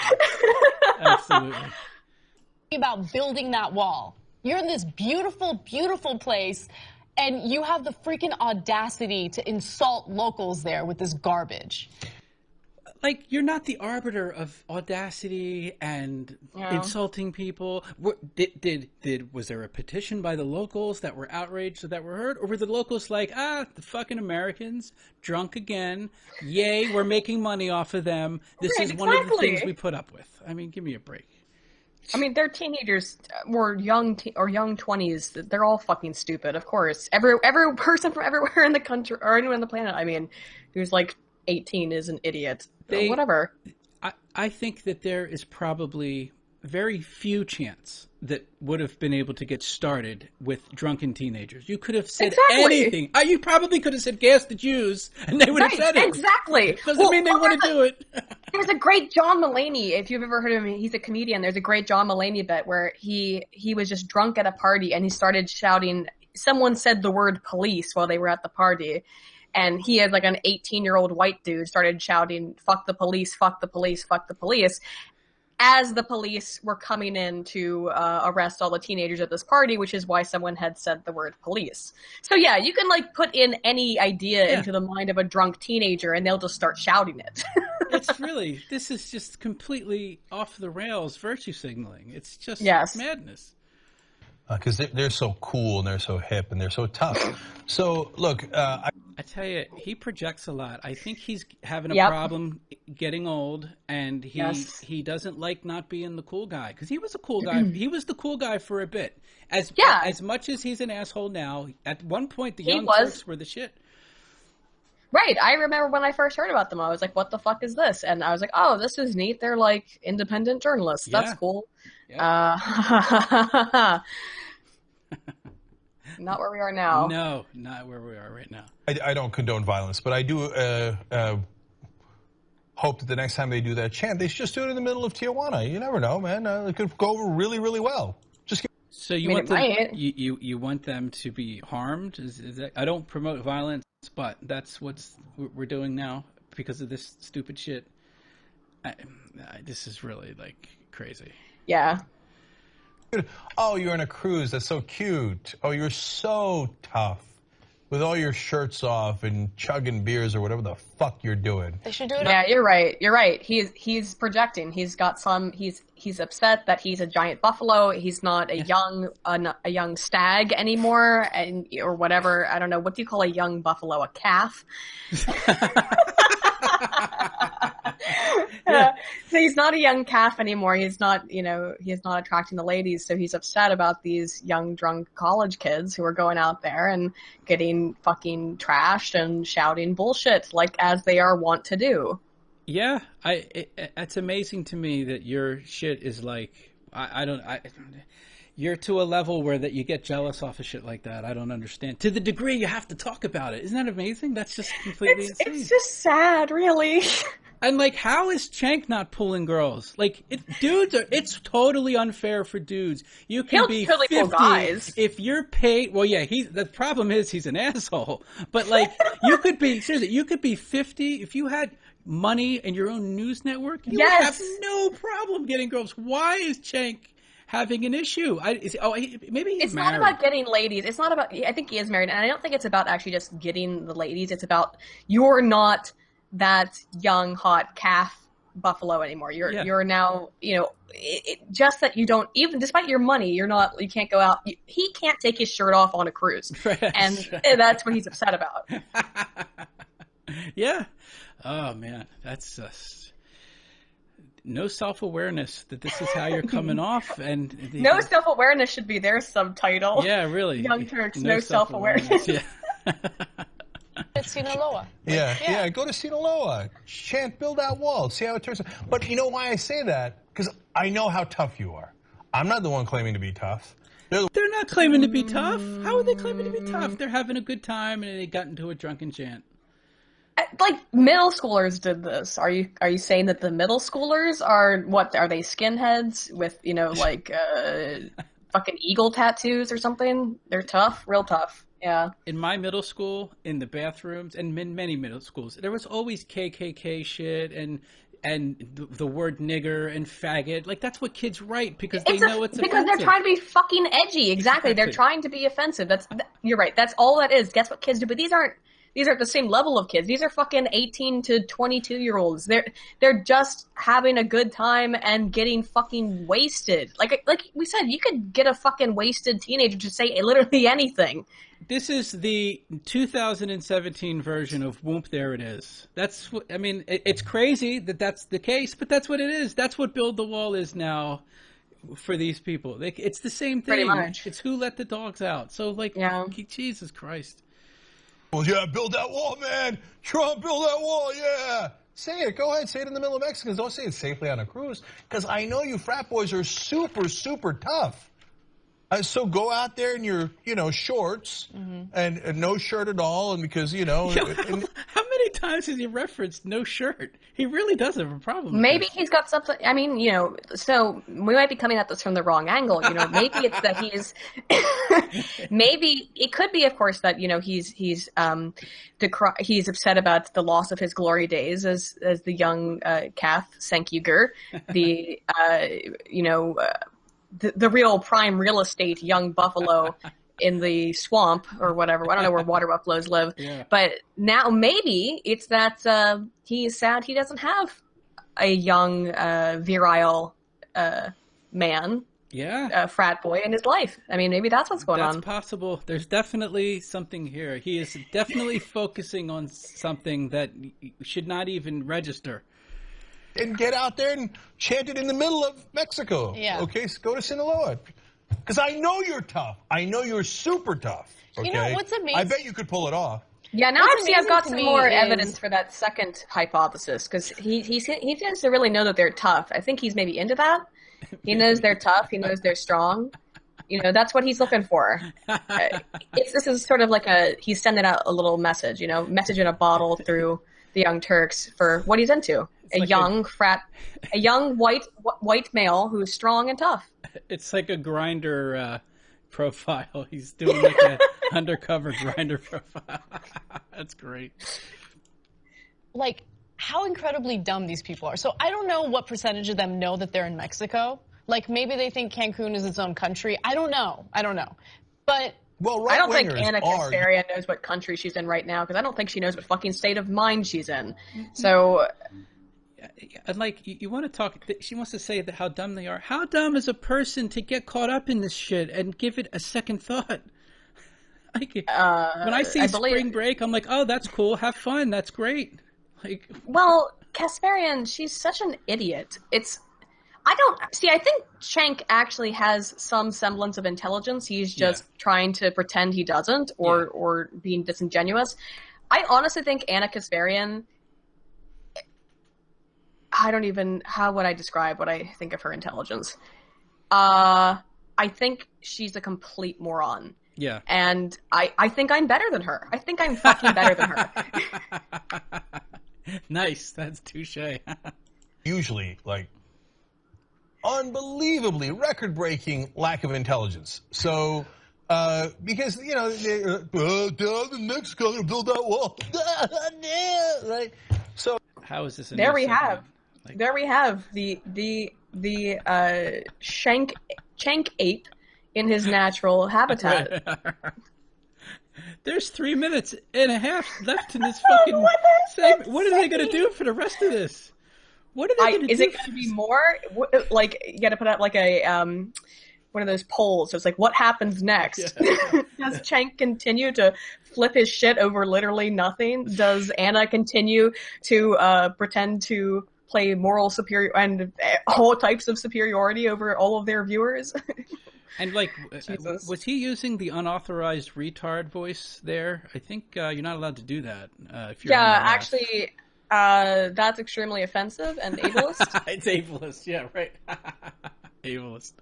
Absolutely. About building that wall. You're in this beautiful, beautiful place, and you have the freaking audacity to insult locals there with this garbage. Like, you're not the arbiter of audacity and insulting people. Was there a petition by the locals that were outraged or that were heard? Or were the locals like, the fucking Americans, drunk again. Yay, we're making money off of them. This is one of the things we put up with. I mean, give me a break. I mean, they're teenagers or young 20s. They're all fucking stupid, of course. Every person from everywhere in the country or anywhere on the planet, I mean, who's like 18 is an idiot. Whatever. I think that there is probably very few chance that would have been able to get started with drunken teenagers. You could have said anything. You probably could have said gas the Jews, and they would have said it. Exactly. Doesn't mean they want to do it. There's a great John Mulaney, if you've ever heard of him, he's a comedian. There's a great John Mulaney bit where he was just drunk at a party, and he started shouting, someone said the word police while they were at the party. And he, as like an 18-year-old white dude, started shouting, fuck the police, fuck the police, fuck the police, as the police were coming in to arrest all the teenagers at this party, which is why someone had said the word police. So yeah, you can like put in any idea into the mind of a drunk teenager and they'll just start shouting it. This is just completely off the rails virtue signaling. It's just madness. Because they're so cool and they're so hip and they're so tough. So, look, I tell you, he projects a lot. I think he's having a problem getting old, and he doesn't like not being the cool guy. Because he was a cool guy. He was the cool guy for a bit. As much as he's an asshole now, at one point the Young Turks were the shit. Right. I remember when I first heard about them, I was like, what the fuck is this? And I was like, oh, this is neat. They're like independent journalists. That's cool. Yeah. Not where we are now. No, not where we are right now. I don't condone violence, but I do hope that the next time they do that chant, they should just do it in the middle of Tijuana. You never know, man. It could go over really, really well. So you want them to be harmed? Is that, I don't promote violence, but that's what we're doing now because of this stupid shit. This is really like crazy. Yeah. Oh, you're on a cruise. That's so cute. Oh, you're so tough with all your shirts off and chugging beers or whatever the fuck you're doing. They should do it. Yeah, you're right. You're right. He's projecting. He's got some. He's upset that he's a giant buffalo. He's not a young stag anymore, or whatever. I don't know. What do you call a young buffalo? A calf. So he's not a young calf anymore. He's not, he's not attracting the ladies. So he's upset about these young drunk college kids who are going out there and getting fucking trashed and shouting bullshit like as they are wont to do. Yeah, it's amazing to me that your shit is like, you're to a level where that you get jealous off of shit like that. I don't understand. To the degree you have to talk about it. Isn't that amazing? That's just completely insane. It's just sad, really. And like, how is Cenk not pulling girls? Like, it's totally unfair for dudes. You can be totally 50 pull guys. if you're paid. Well, yeah, the problem is he's an asshole. But like, you could be 50 if you had money and your own news network. You would have no problem getting girls. Why is Cenk having an issue? Maybe he's It's married. not about getting ladies. It's not about. I think he is married, and I don't think it's about actually just getting the ladies. It's about you're not that young hot calf buffalo anymore. You're now, just that you don't, even despite your money, you can't go out. He can't take his shirt off on a cruise, and that's what he's upset about. Yeah. Oh man, that's just no self-awareness that this is how you're coming off, and no self-awareness should be their subtitle. Yeah, really. Young Turks, no self-awareness. Yeah. At Sinaloa. Yeah, go to Sinaloa. Chant, build that wall. See how it turns out. But you know why I say that? Because I know how tough you are. I'm not the one claiming to be tough. They're not claiming to be tough. How are they claiming to be tough? They're having a good time and they got into a drunken chant. Like middle schoolers did this. Are you saying that the middle schoolers are they skinheads with fucking eagle tattoos or something? They're tough, real tough. Yeah. In my middle school, in the bathrooms, and in many middle schools, there was always KKK shit and the word nigger and faggot. Like, that's what kids write because they know it's offensive. Because they're trying to be fucking edgy. Exactly. They're trying to be offensive. You're right. That's all that is. Guess what kids do? But these aren't the same level of kids. These are fucking 18 to 22-year-olds. They're just having a good time and getting fucking wasted. Like we said, you could get a fucking wasted teenager to say literally anything. This is the 2017 version of Whoop, There It Is. It's crazy that that's the case, but that's what it is. That's what Build the Wall is now for these people. It's the same thing. Pretty much. It's who let the dogs out. So, Jesus Christ. Well, yeah, build that wall, man. Trump, build that wall, yeah. Say it. Go ahead. Say it in the middle of Mexicans. Don't say it safely on a cruise, because I know you frat boys are super, super tough. So go out there in your, shorts and no shirt at all, and because, How many times has he referenced no shirt? He really does have a problem. Maybe he's got something. I mean, so we might be coming at this from the wrong angle. Maybe it's that he's. Maybe it could be, of course, that he's upset about the loss of his glory days as the young calf Senkuger, the real prime real estate young buffalo in the swamp or whatever. I don't know where water buffaloes live. Yeah. But now maybe it's that he's sad he doesn't have a young, virile man, a frat boy in his life. I mean, maybe that's what's going on. That's possible. There's definitely something here. He is definitely focusing on something that should not even register. And get out there and chant it in the middle of Mexico. Yeah. Okay, so go to Sinaloa. Because I know you're tough. I know you're super tough. Okay? What's amazing? I bet you could pull it off. Yeah, now I've got some more is... evidence for that second hypothesis, because he tends to really know that they're tough. I think he's maybe into that. He knows they're tough. He knows they're strong. That's what he's looking for. This is sort of like he's sending out a little message, message in a bottle through the Young Turks for what he's into. A young white male who's strong and tough. It's like a Grindr profile. He's doing like an undercover Grindr profile. That's great. Like, how incredibly dumb these people are. So I don't know what percentage of them know that they're in Mexico. Like, maybe they think Cancun is its own country. I don't know. But I don't think Anna Kasteria knows what country she's in right now, because I don't think she knows what fucking state of mind she's in. So... Like, you want to talk, she wants to say that how dumb they are. How dumb is a person to get caught up in this shit and give it a second thought? Like, when I see Spring Break, I'm like, oh, that's cool. Have fun. That's great. Like, well, Kasparian, she's such an idiot. I think Schenk actually has some semblance of intelligence. He's just trying to pretend he doesn't, or being disingenuous. I honestly think Anna Kasparian, how would I describe what I think of her intelligence? I think she's a complete moron. Yeah. And I think I'm better than her. I think I'm fucking better than her. Nice. That's touche. Usually, like, unbelievably record-breaking lack of intelligence. So, because, you know, the next guy to build that wall, right? So how is this? There we have the Schenk ape in his natural habitat. There's 3 minutes and a half left in this fucking segment. What are they going to do for the rest of this? What are they going to do? Is it going to be more? Like, you got to put out like a one of those polls. So it's like, what happens next? Yeah. Does Schenk continue to flip his shit over literally nothing? Does Anna continue to pretend to play moral superior and all types of superiority over all of their viewers? And like, was he using the unauthorized retard voice there? I think you're not allowed to do that. If you're actually, that's extremely offensive and ableist. It's ableist, yeah, right. Ableist.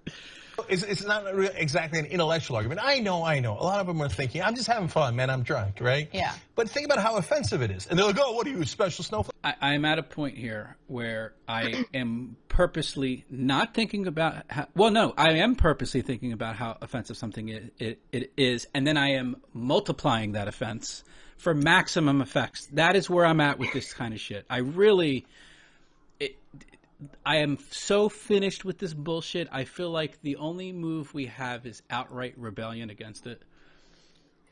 It's not exactly an intellectual argument. I know. A lot of them are thinking, I'm just having fun, man. I'm drunk, right? Yeah. But think about how offensive it is. And they're like, oh, what are you, a special snowflake? I'm at a point here where I am purposely not thinking about how, well, no, I am purposely thinking about how offensive something it is, and then I am multiplying that offense for maximum effects. That is where I'm at with this kind of shit. I am so finished with this bullshit. I feel like the only move we have is outright rebellion against it.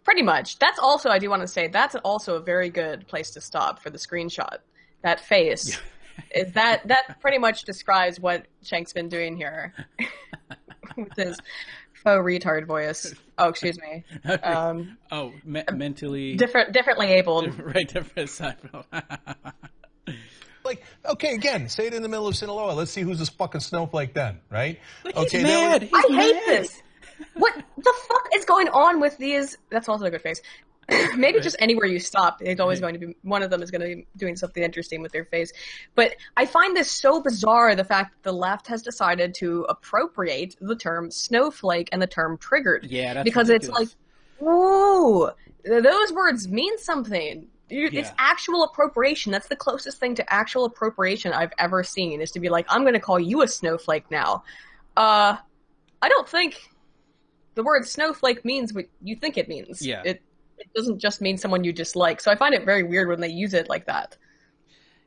Pretty much. That's also, I do want to say, that's also a very good place to stop for the screenshot. That face. Yeah. Is that pretty much describes what Schenk's been doing here. With his faux retard voice. Oh, excuse me. Mentally... Differently abled. Right, different side. Like, okay, again, say it in the middle of Sinaloa. Let's see who's this fucking snowflake then, right? But okay, he's mad. I hate this. What the fuck is going on with these? That's also a good face. Maybe just anywhere you stop, there's always going to be, one of them is going to be doing something interesting with their face. But I find this so bizarre, the fact that the left has decided to appropriate the term snowflake and the term triggered. Yeah, that's because ridiculous. It's like, whoa, those words mean something. It's actual appropriation. That's the closest thing to actual appropriation I've ever seen, is to be like, I'm going to call you a snowflake now. I don't think the word snowflake means what you think it means. Yeah. It doesn't just mean someone you dislike. So I find it very weird when they use it like that.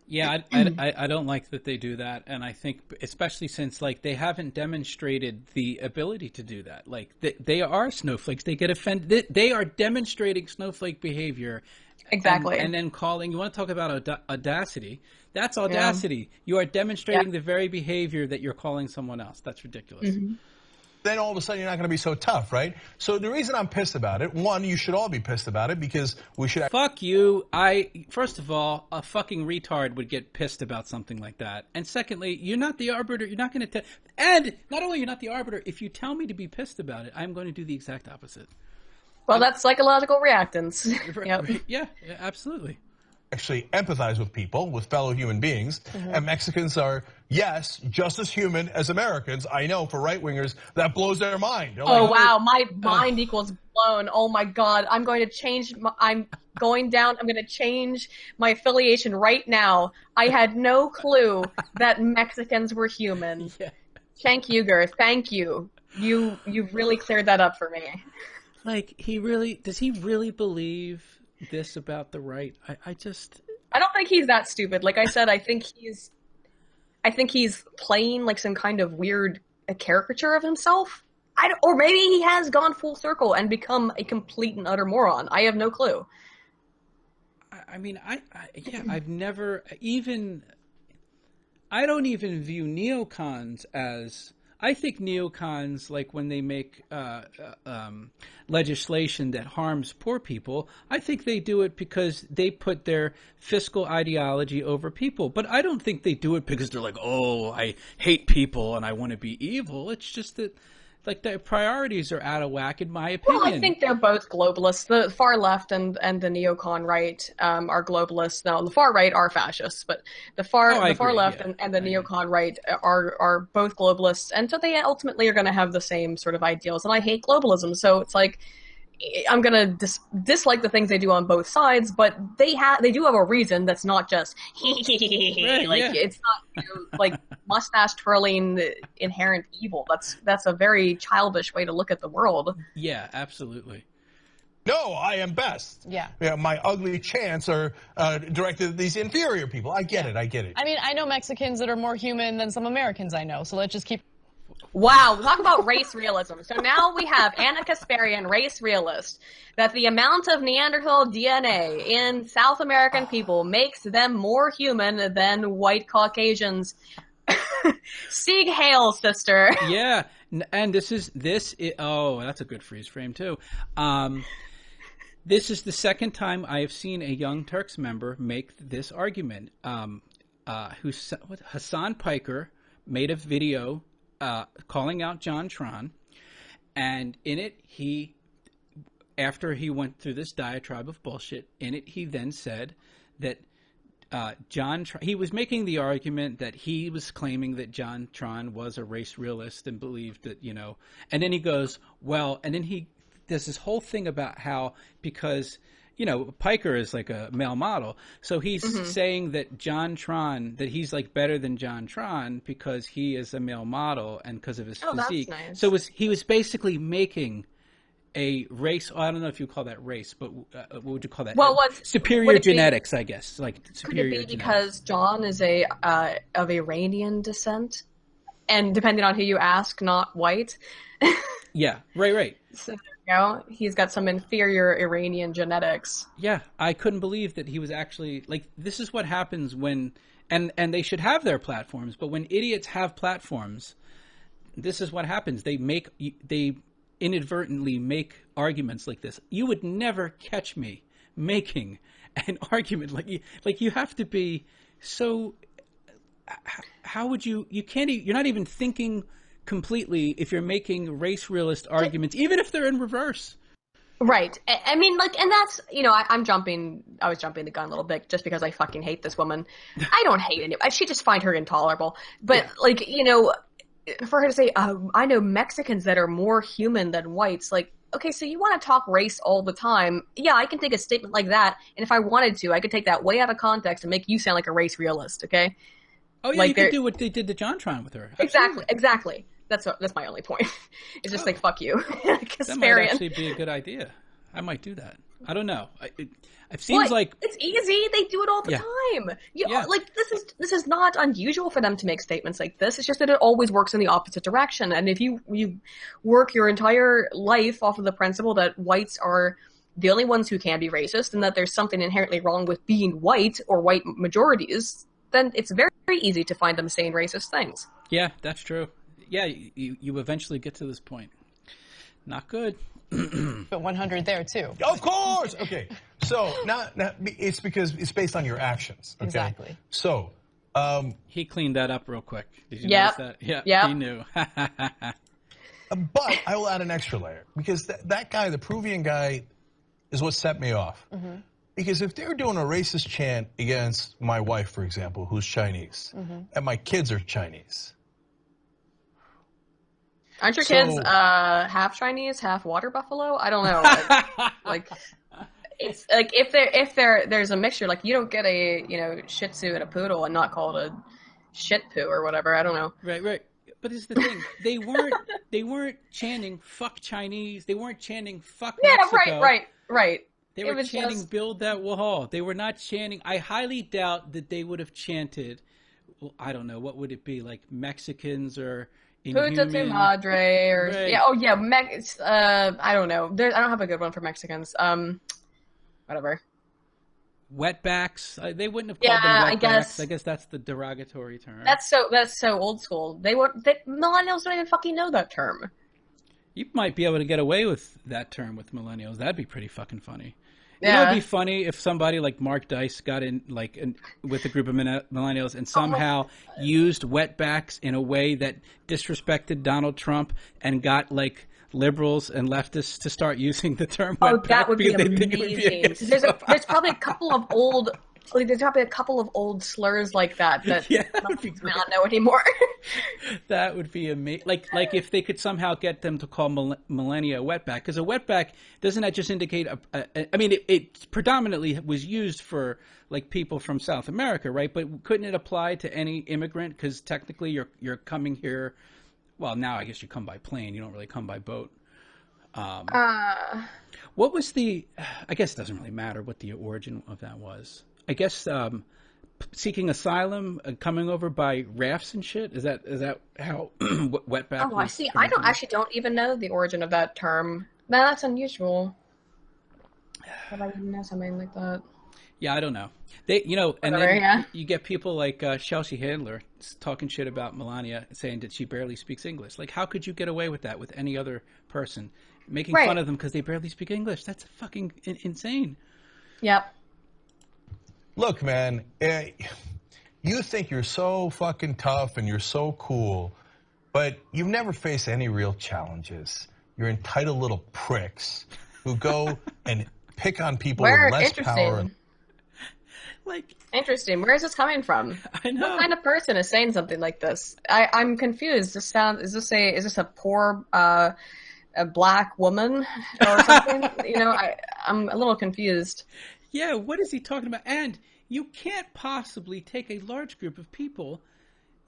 Yeah, I don't like that they do that, and I think especially since like they haven't demonstrated the ability to do that. Like they are snowflakes. They get offended. They are demonstrating snowflake behavior. Exactly. And then calling. You want to talk about audacity? That's audacity. Yeah. You are demonstrating the very behavior that you're calling someone else. That's ridiculous. Mm-hmm. Then all of a sudden you're not going to be so tough, right? So the reason I'm pissed about it, one, you should all be pissed about it because we should... Fuck you. First of all, a fucking retard would get pissed about something like that. And secondly, you're not the arbiter. You're not going to... And not only you're not the arbiter, if you tell me to be pissed about it, I'm going to do the exact opposite. Well, that's psychological reactance. Yep. Yeah, absolutely. Actually empathize with people, with fellow human beings, and Mexicans are, yes, just as human as Americans. I know for right-wingers, that blows their mind. They're like, wow, my mind equals blown. Oh my God, I'm going to change, I'm going to change my affiliation right now. I had no clue that Mexicans were human. Yeah. Cenk Uygur, thank you. You've really cleared that up for me. Like, does he really believe this about the right? I don't think he's that stupid. Like I said, I think he's playing like some kind of weird caricature of himself. Or maybe he has gone full circle and become a complete and utter moron. I have no clue. I mean, I've never even... I don't even view neocons as... I think neocons, like when they make legislation that harms poor people, I think they do it because they put their fiscal ideology over people. But I don't think they do it because they're like, oh, I hate people and I want to be evil. It's just that, like, their priorities are out of whack, in my opinion. Well, I think they're both globalists. The far left and the neocon right are globalists. Now, the far right are fascists, but the far left and the neocon right are both globalists, and so they ultimately are going to have the same sort of ideals. And I hate globalism, so it's like I'm going to dislike the things they do on both sides, but they do have a reason that's not just it's not like mustache twirling inherent evil. That's a very childish way to look at the world. Yeah, absolutely. No, I am best. Yeah. My ugly chants are directed at these inferior people. I get it. I get it. I mean, I know Mexicans that are more human than some Americans I know, so let's just keep... Wow, talk about race realism. So now we have Anna Kasparian, race realist, that the amount of Neanderthal DNA in South American people makes them more human than white Caucasians. Sieg Heil, sister. Yeah, and this is oh, that's a good freeze frame too. This is the second time I have seen a Young Turks member make this argument. Hassan Piker made a video calling out John Tron, and in it after he went through this diatribe of bullshit, in it he then said that he was making the argument that he was claiming that John Tron was a race realist and believed that, and then he goes, well, and then he does this whole thing about how, because Piker is like a male model. So he's saying that John Tron, that he's like better than John Tron because he is a male model and because of his physique. That's nice. So he was basically making a race. I don't know if you call that race, but what would you call that? Well, superior genetics, I guess. Like superior could it be genetics. because John is of Iranian descent, and depending on who you ask, not white? Yeah, right. So, he's got some inferior Iranian genetics. Yeah, I couldn't believe that he was actually, like, this is what happens when, and they should have their platforms, but when idiots have platforms, this is what happens. They inadvertently make arguments like this. You would never catch me making an argument like you have to be so, how would you're not even thinking completely if you're making race realist arguments, even if they're in reverse. Right. I mean, like, and that's, I was jumping the gun a little bit just because I fucking hate this woman. I don't hate any. I should just find her intolerable. But, for her to say, I know Mexicans that are more human than whites, like, okay, so you want to talk race all the time. Yeah, I can take a statement like that, and if I wanted to, I could take that way out of context and make you sound like a race realist, okay? Oh, yeah, you could do what they did to JonTron with her. Absolutely. Exactly. That's my only point. It's just like, fuck you. That might actually be a good idea. I might do that. I don't know. It seems like it's easy. They do it all the time. Like this is not unusual for them to make statements like this. It's just that it always works in the opposite direction. And if you work your entire life off of the principle that whites are the only ones who can be racist and that there's something inherently wrong with being white or white majorities, then it's very, very easy to find them saying racist things. Yeah, that's true. Yeah, you eventually get to this point. Not good. But 100 there, too. Of course! Okay. So, it's because it's based on your actions. Okay? Exactly. So, he cleaned that up real quick. Did you notice that? Yeah, he knew. But I will add an extra layer. Because that guy, the Peruvian guy, is what set me off. Mm-hmm. Because if they're doing a racist chant against my wife, for example, who's Chinese, and my kids are Chinese... Aren't your kids half Chinese, half water buffalo? I don't know. Like it's like if there's a mixture, like you don't get a Shih Tzu and a poodle and not call it a shit poo or whatever. I don't know. Right. But it's the thing. They weren't chanting "fuck Chinese." They weren't chanting "fuck Mexico." Right. They were chanting "build that wall." They were not chanting. I highly doubt that they would have chanted. Well, I don't know. What would it be, like Mexicans or Puta tu madre, or I don't know. I don't have a good one for Mexicans. Whatever. wetbacks. They wouldn't have called Yeah, them I wetbacks. guess. I guess that's the derogatory term. That's so old school. Millennials don't even fucking know that term. You might be able to get away with that term with millennials. That'd be pretty fucking funny. Yeah. You know, it'd be funny if somebody like Mark Dice got in with a group of millennials and somehow used wetbacks in a way that disrespected Donald Trump and got like liberals and leftists to start using the term wetback. Oh, that would be because they think it would be amazing. against There's probably a couple of old. There's probably a couple of old slurs like that Yeah, that would be may great. not know anymore. That would be amazing. Like if they could somehow get them to call millennia a wetback, because a wetback doesn't that just indicate I mean, it predominantly was used for like people from South America, right? But couldn't it apply to any immigrant? Because technically, you're coming here. Well, now I guess you come by plane. You don't really come by boat. What was the? I guess it doesn't really matter what the origin of that was. I guess seeking asylum, coming over by rafts and shit. Is that how wetback? Oh, I see. I don't even know the origin of that term. No, that's unusual. But I didn't know something like that. Yeah, I don't know. And Whatever, then yeah. you get people like Chelsea Handler talking shit about Melania, saying that she barely speaks English. Like, how could you get away with that with any other person? Making fun of them because they barely speak English. That's fucking insane. Yep. Look, man, you think you're so fucking tough and you're so cool, but you've never faced any real challenges. You're entitled little pricks who go and pick on people with less power. Interesting. Where is this coming from? I know. What kind of person is saying something like this? I'm confused. Is this a poor a black woman or something? I'm a little confused. Yeah, what is he talking about? And you can't possibly take a large group of people.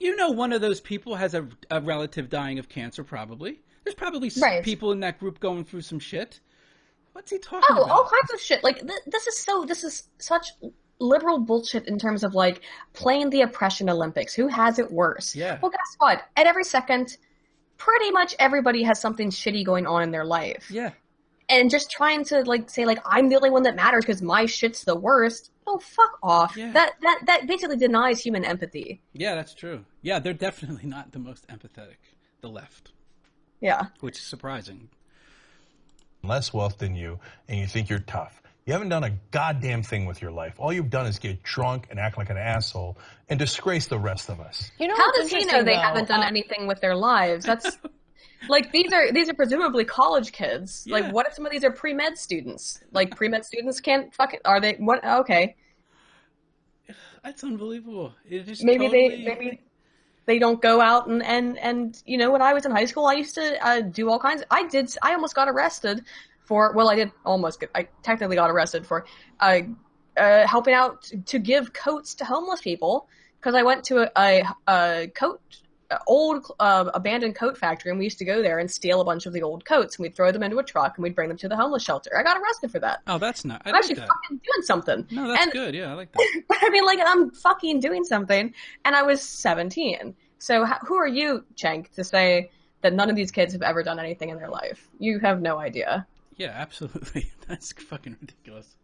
One of those people has a relative dying of cancer, probably. There's probably some people in that group going through some shit. What's he talking about? All kinds of shit. Like, this is such liberal bullshit in terms of, like, playing the oppression Olympics. Who has it worse? Yeah. Well, guess what? At every second, pretty much everybody has something shitty going on in their life. Yeah. And just trying to say I'm the only one that matters because my shit's the worst. Oh, fuck off. Yeah. That basically denies human empathy. Yeah, that's true. Yeah, they're definitely not the most empathetic, the left. Yeah. Which is surprising. Less wealth than you, and you think you're tough. You haven't done a goddamn thing with your life. All you've done is get drunk and act like an asshole and disgrace the rest of us. How does he know they haven't done anything with their lives? That's like these are presumably college kids. Yeah. Like, what if some of these are pre-med students? Like, pre-med students can't fucking are they? What? Okay. That's unbelievable. It is Maybe they don't go out and when I was in high school, I used to do all kinds. I almost got arrested for. Well, I technically got arrested for helping out to give coats to homeless people because I went to a old abandoned coat factory, and we used to go there and steal a bunch of the old coats, and we'd throw them into a truck and we'd bring them to the homeless shelter. I got arrested for that. Oh, that's not. I'm actually fucking doing something. No, that's good. Yeah, I like that. But I mean, I'm fucking doing something, and I was 17. So who are you, Cenk, to say that none of these kids have ever done anything in their life? You have no idea. Yeah, absolutely. That's fucking ridiculous.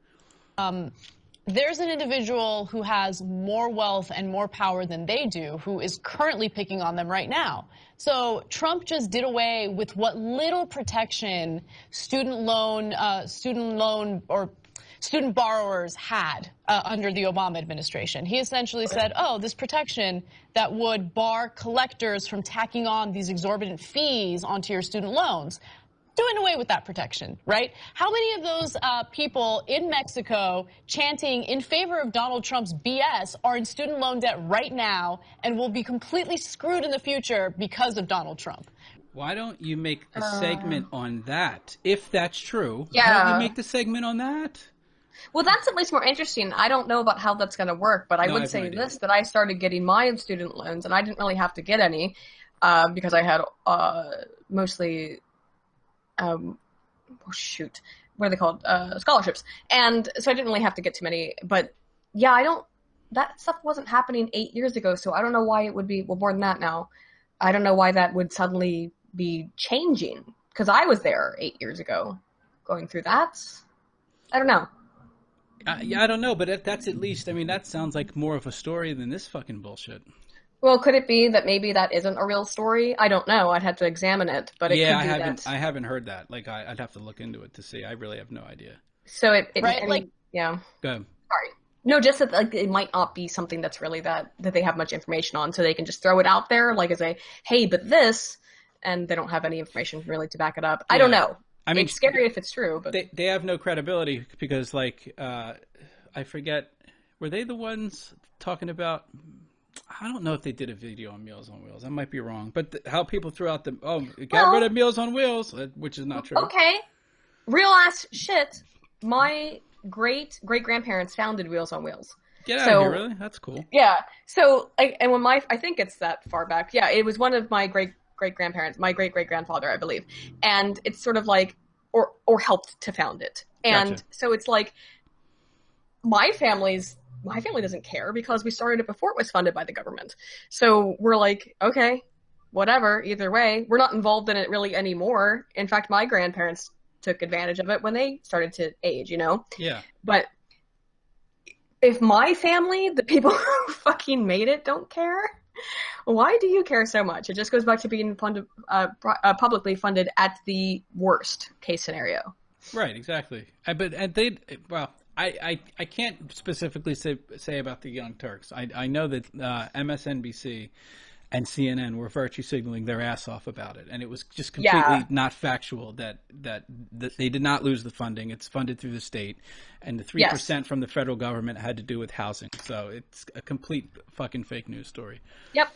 There's an individual who has more wealth and more power than they do who is currently picking on them right now. So Trump just did away with what little protection student loan or student borrowers had under the Obama administration. He essentially said, oh, this protection that would bar collectors from tacking on these exorbitant fees onto your student loans. Doing away with that protection, right? How many of those people in Mexico chanting in favor of Donald Trump's BS are in student loan debt right now and will be completely screwed in the future because of Donald Trump? Why don't you make a segment on that? If that's true, yeah. Why don't you make the segment on that? Well, that's at least more interesting. I don't know about how that's going to work, but I would say this, that I started getting my student loans, and I didn't really have to get any because I had mostly... what are they called? Scholarships. And so I didn't really have to get too many, but yeah, that stuff wasn't happening 8 years ago. So I don't know why it would be, well, more than that now. I don't know why that would suddenly be changing because I was there 8 years ago going through that. I don't know. Yeah, I don't know, but that's at least, I mean, that sounds like more of a story than this fucking bullshit. Well, could it be that maybe that isn't a real story? I don't know. I'd have to examine it, but it Yeah, could be that. I haven't heard that. Like, I'd have to look into it to see. I really have no idea. So it Right, I mean, like- yeah. Go ahead. Sorry. No, just that like it might not be something that's really that they have much information on, so they can just throw it out there like as a hey, but this, and they don't have any information really to back it up. I don't know. I mean, it's scary if it's true, but they have no credibility because, like, I forget, were they the ones talking about? I don't know if they did a video on Meals on Wheels. I might be wrong, but how people threw out got rid of Meals on Wheels, which is not true. Okay, real ass shit. My great grandparents founded Wheels on Wheels. Get out of here, really? That's cool. Yeah. So, and when I think it's that far back. Yeah, it was one of my great grandparents, my great grandfather, I believe, and it's sort of like, or helped to found it, and Gotcha. so it's like, my family doesn't care because we started it before it was funded by the government. So we're like, okay, whatever. Either way, we're not involved in it really anymore. In fact, my grandparents took advantage of it when they started to age, you know? Yeah. But if my family, the people who fucking made it, don't care, why do you care so much? It just goes back to being funded, publicly funded at the worst case scenario. Right, exactly. I can't specifically say about the Young Turks. I know that MSNBC and CNN were virtue signaling their ass off about it, and it was just completely not factual that they did not lose the funding. It's funded through the state, and the 3% from the federal government had to do with housing. So it's a complete fucking fake news story. Yep.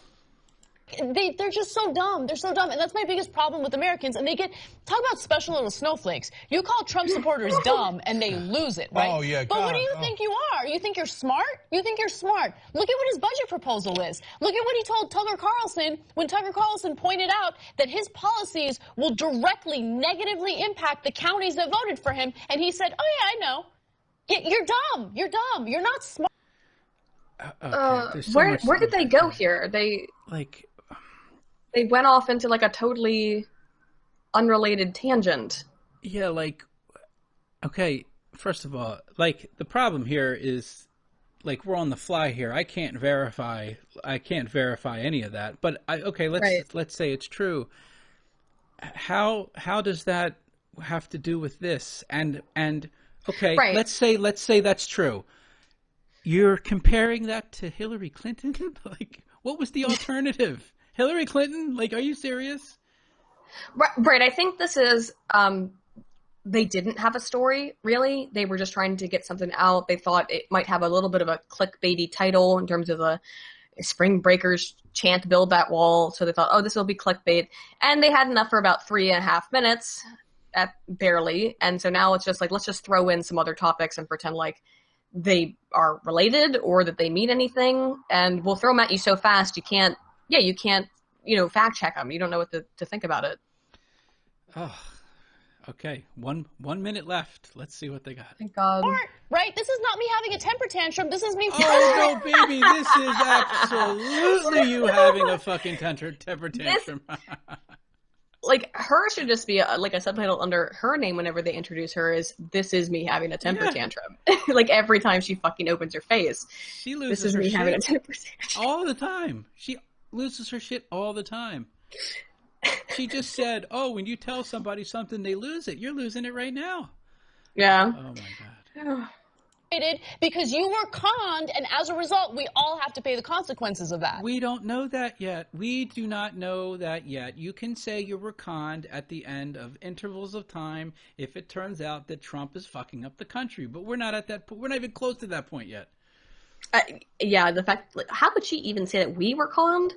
They're just so dumb. They're so dumb. And that's my biggest problem with Americans. And talk about special little snowflakes. You call Trump supporters dumb and they lose it, right? Oh, yeah. But what do you think you are? You think you're smart? You think you're smart. Look at what his budget proposal is. Look at what he told Tucker Carlson when Tucker Carlson pointed out that his policies will directly negatively impact the counties that voted for him. And he said, oh, yeah, I know. You're dumb. You're dumb. You're not smart. Where did they go here? They went off into like a totally unrelated tangent. Yeah, okay, first of all, the problem here is, we're on the fly here. I can't verify any of that. But let's say it's true. How does that have to do with this? And okay, let's say that's true. You're comparing that to Hillary Clinton? What was the alternative? Hillary Clinton? Are you serious? Right. I think this is, they didn't have a story, really. They were just trying to get something out. They thought it might have a little bit of a clickbaity title in terms of a Spring Breakers chant, build that wall. So they thought, oh, this will be clickbait. And they had enough for about 3.5 minutes, barely. And so now it's just let's just throw in some other topics and pretend like they are related or that they mean anything. And we'll throw them at you so fast you can't, fact check them. You don't know what to think about it. Oh, okay. One minute left. Let's see what they got. Thank God. Right? This is not me having a temper tantrum. This is me. Oh, no, baby. This is absolutely you having a fucking temper tantrum. Her should just be a subtitle under her name whenever they introduce her is, this is me having a temper tantrum. Every time she fucking opens her face. She loses this is her me shit having a temper tantrum. all the time. She loses her shit all the time. She just said, oh, when you tell somebody something, they lose it. You're losing it right now. Yeah. Oh, my God. Because you were conned, and as a result, we all have to pay the consequences of that. We don't know that yet. We do not know that yet. You can say you were conned at the end of intervals of time if it turns out that Trump is fucking up the country. But we're not at that point. We're not even close to that point yet. The fact, how would she even say that we were conned?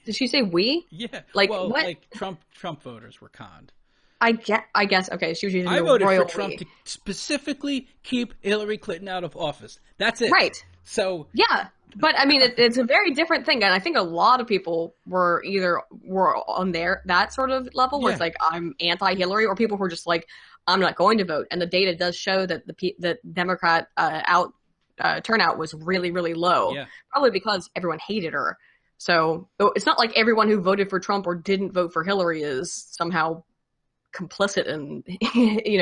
Did she say we? Yeah. What? Trump voters were conned. I guess. Okay, she was using I the voted royal for Trump to specifically keep Hillary Clinton out of office. That's it. Right. So yeah, but I mean, it's a very different thing, and I think a lot of people were on that sort of level where it's I'm anti-Hillary, or people who are just I'm not going to vote. And the data does show that the Democrat turnout was really, really low, probably because everyone hated her. So it's not like everyone who voted for Trump or didn't vote for Hillary is somehow complicit in,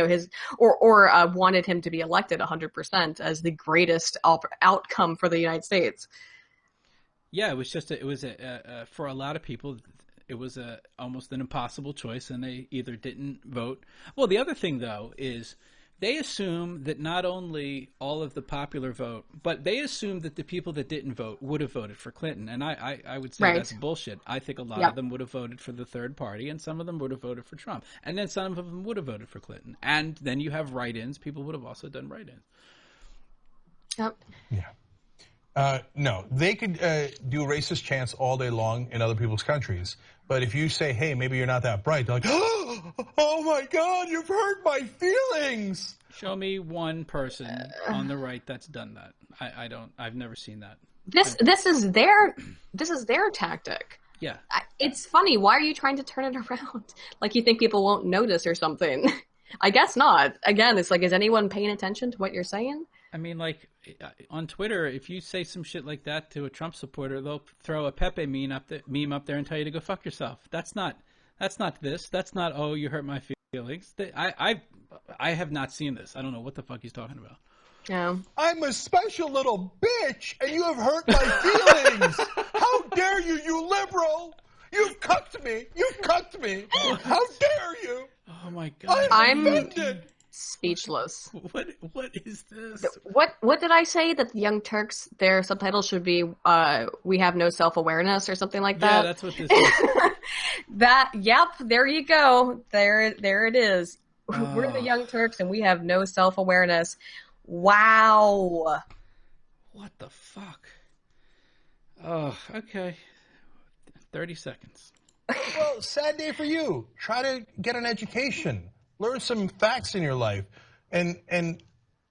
his, or wanted him to be elected 100% as the greatest outcome for the United States. Yeah, it was just for a lot of people, it was almost an impossible choice, and they either didn't vote. Well, the other thing though is they assume that not only all of the popular vote, but they assume that the people that didn't vote would have voted for Clinton. And I would say that's bullshit. I think a lot of them would have voted for the third party, and some of them would have voted for Trump. And then some of them would have voted for Clinton. And then you have write-ins. People would have also done write-ins. Yep. Yeah. No, they could do racist chants all day long in other people's countries. But if you say, hey, maybe you're not that bright, they're like, oh my God, you've hurt my feelings. Show me one person on the right that's done that. I've never seen that. This is their tactic. Yeah. It's funny. Why are you trying to turn it around? Like you think people won't notice or something? I guess not. Again, it's like, is anyone paying attention to what you're saying? I mean, like on Twitter, if you say some shit like that to a Trump supporter, they'll throw a Pepe meme up there and tell you to go fuck yourself. That's not this. That's not, oh, you hurt my feelings. I have not seen this. I don't know what the fuck he's talking about. Yeah. I'm a special little bitch, and you have hurt my feelings. How dare you, you liberal? You've cucked me. You've cucked me. How dare you? Oh my God. I'm offended. Speechless. What is this? What did I say? That the Young Turks, their subtitle should be "We have no self-awareness" or something like that. Yeah, that's what this is. Yep, there you go. There it is. We're the Young Turks and we have no self-awareness. Wow. What the fuck? Oh, okay. 30 seconds. Well, sad day for you. Try to get an education. Learn some facts in your life. And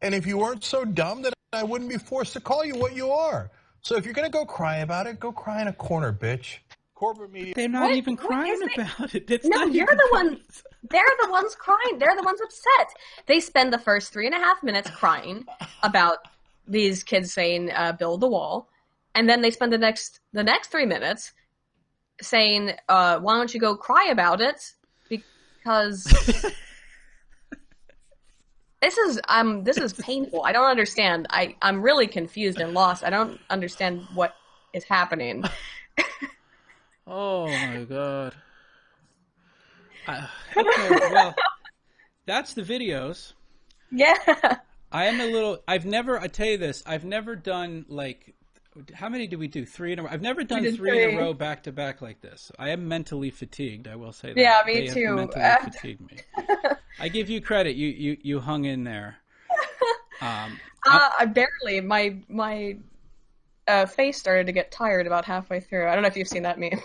if you weren't so dumb, then I wouldn't be forced to call you what you are. So if you're going to go cry about it, go cry in a corner, bitch. Corporate media. They're not even crying about it. It's no, not you're the one. They're the ones crying. They're the ones upset. They spend the first 3.5 minutes crying about these kids saying, build the wall. And then they spend the next 3 minutes saying, why don't you go cry about it? Because this is painful. I don't understand. I'm really confused and lost. I don't understand what is happening. Oh my God. Okay, well, that's the videos. Yeah. I tell you this, I've never done like, how many did we do? 3 in a row? I've never done 3 in a row back to back like this. I am mentally fatigued, I will say that. Yeah, me too. Have mentally fatigued me. I give you credit. You hung in there. Barely. My face started to get tired about halfway through. I don't know if you've seen that meme.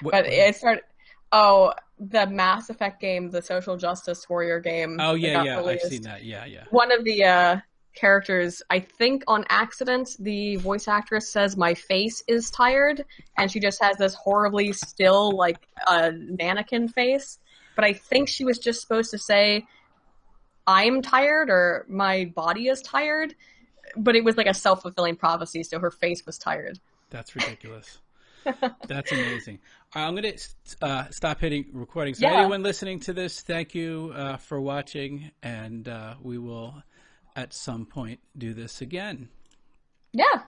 But it started... Oh, the Mass Effect game, the social justice warrior game. Oh, yeah, I've seen that. Yeah. One of the characters, I think on accident, the voice actress says, my face is tired, and she just has this horribly still, like, mannequin face. But I think she was just supposed to say, I'm tired, or my body is tired. But it was like a self-fulfilling prophecy, so her face was tired. That's ridiculous. That's amazing. I'm going to stop hitting recording. So anyone listening to this, thank you for watching, and we will at some point do this again. Yeah.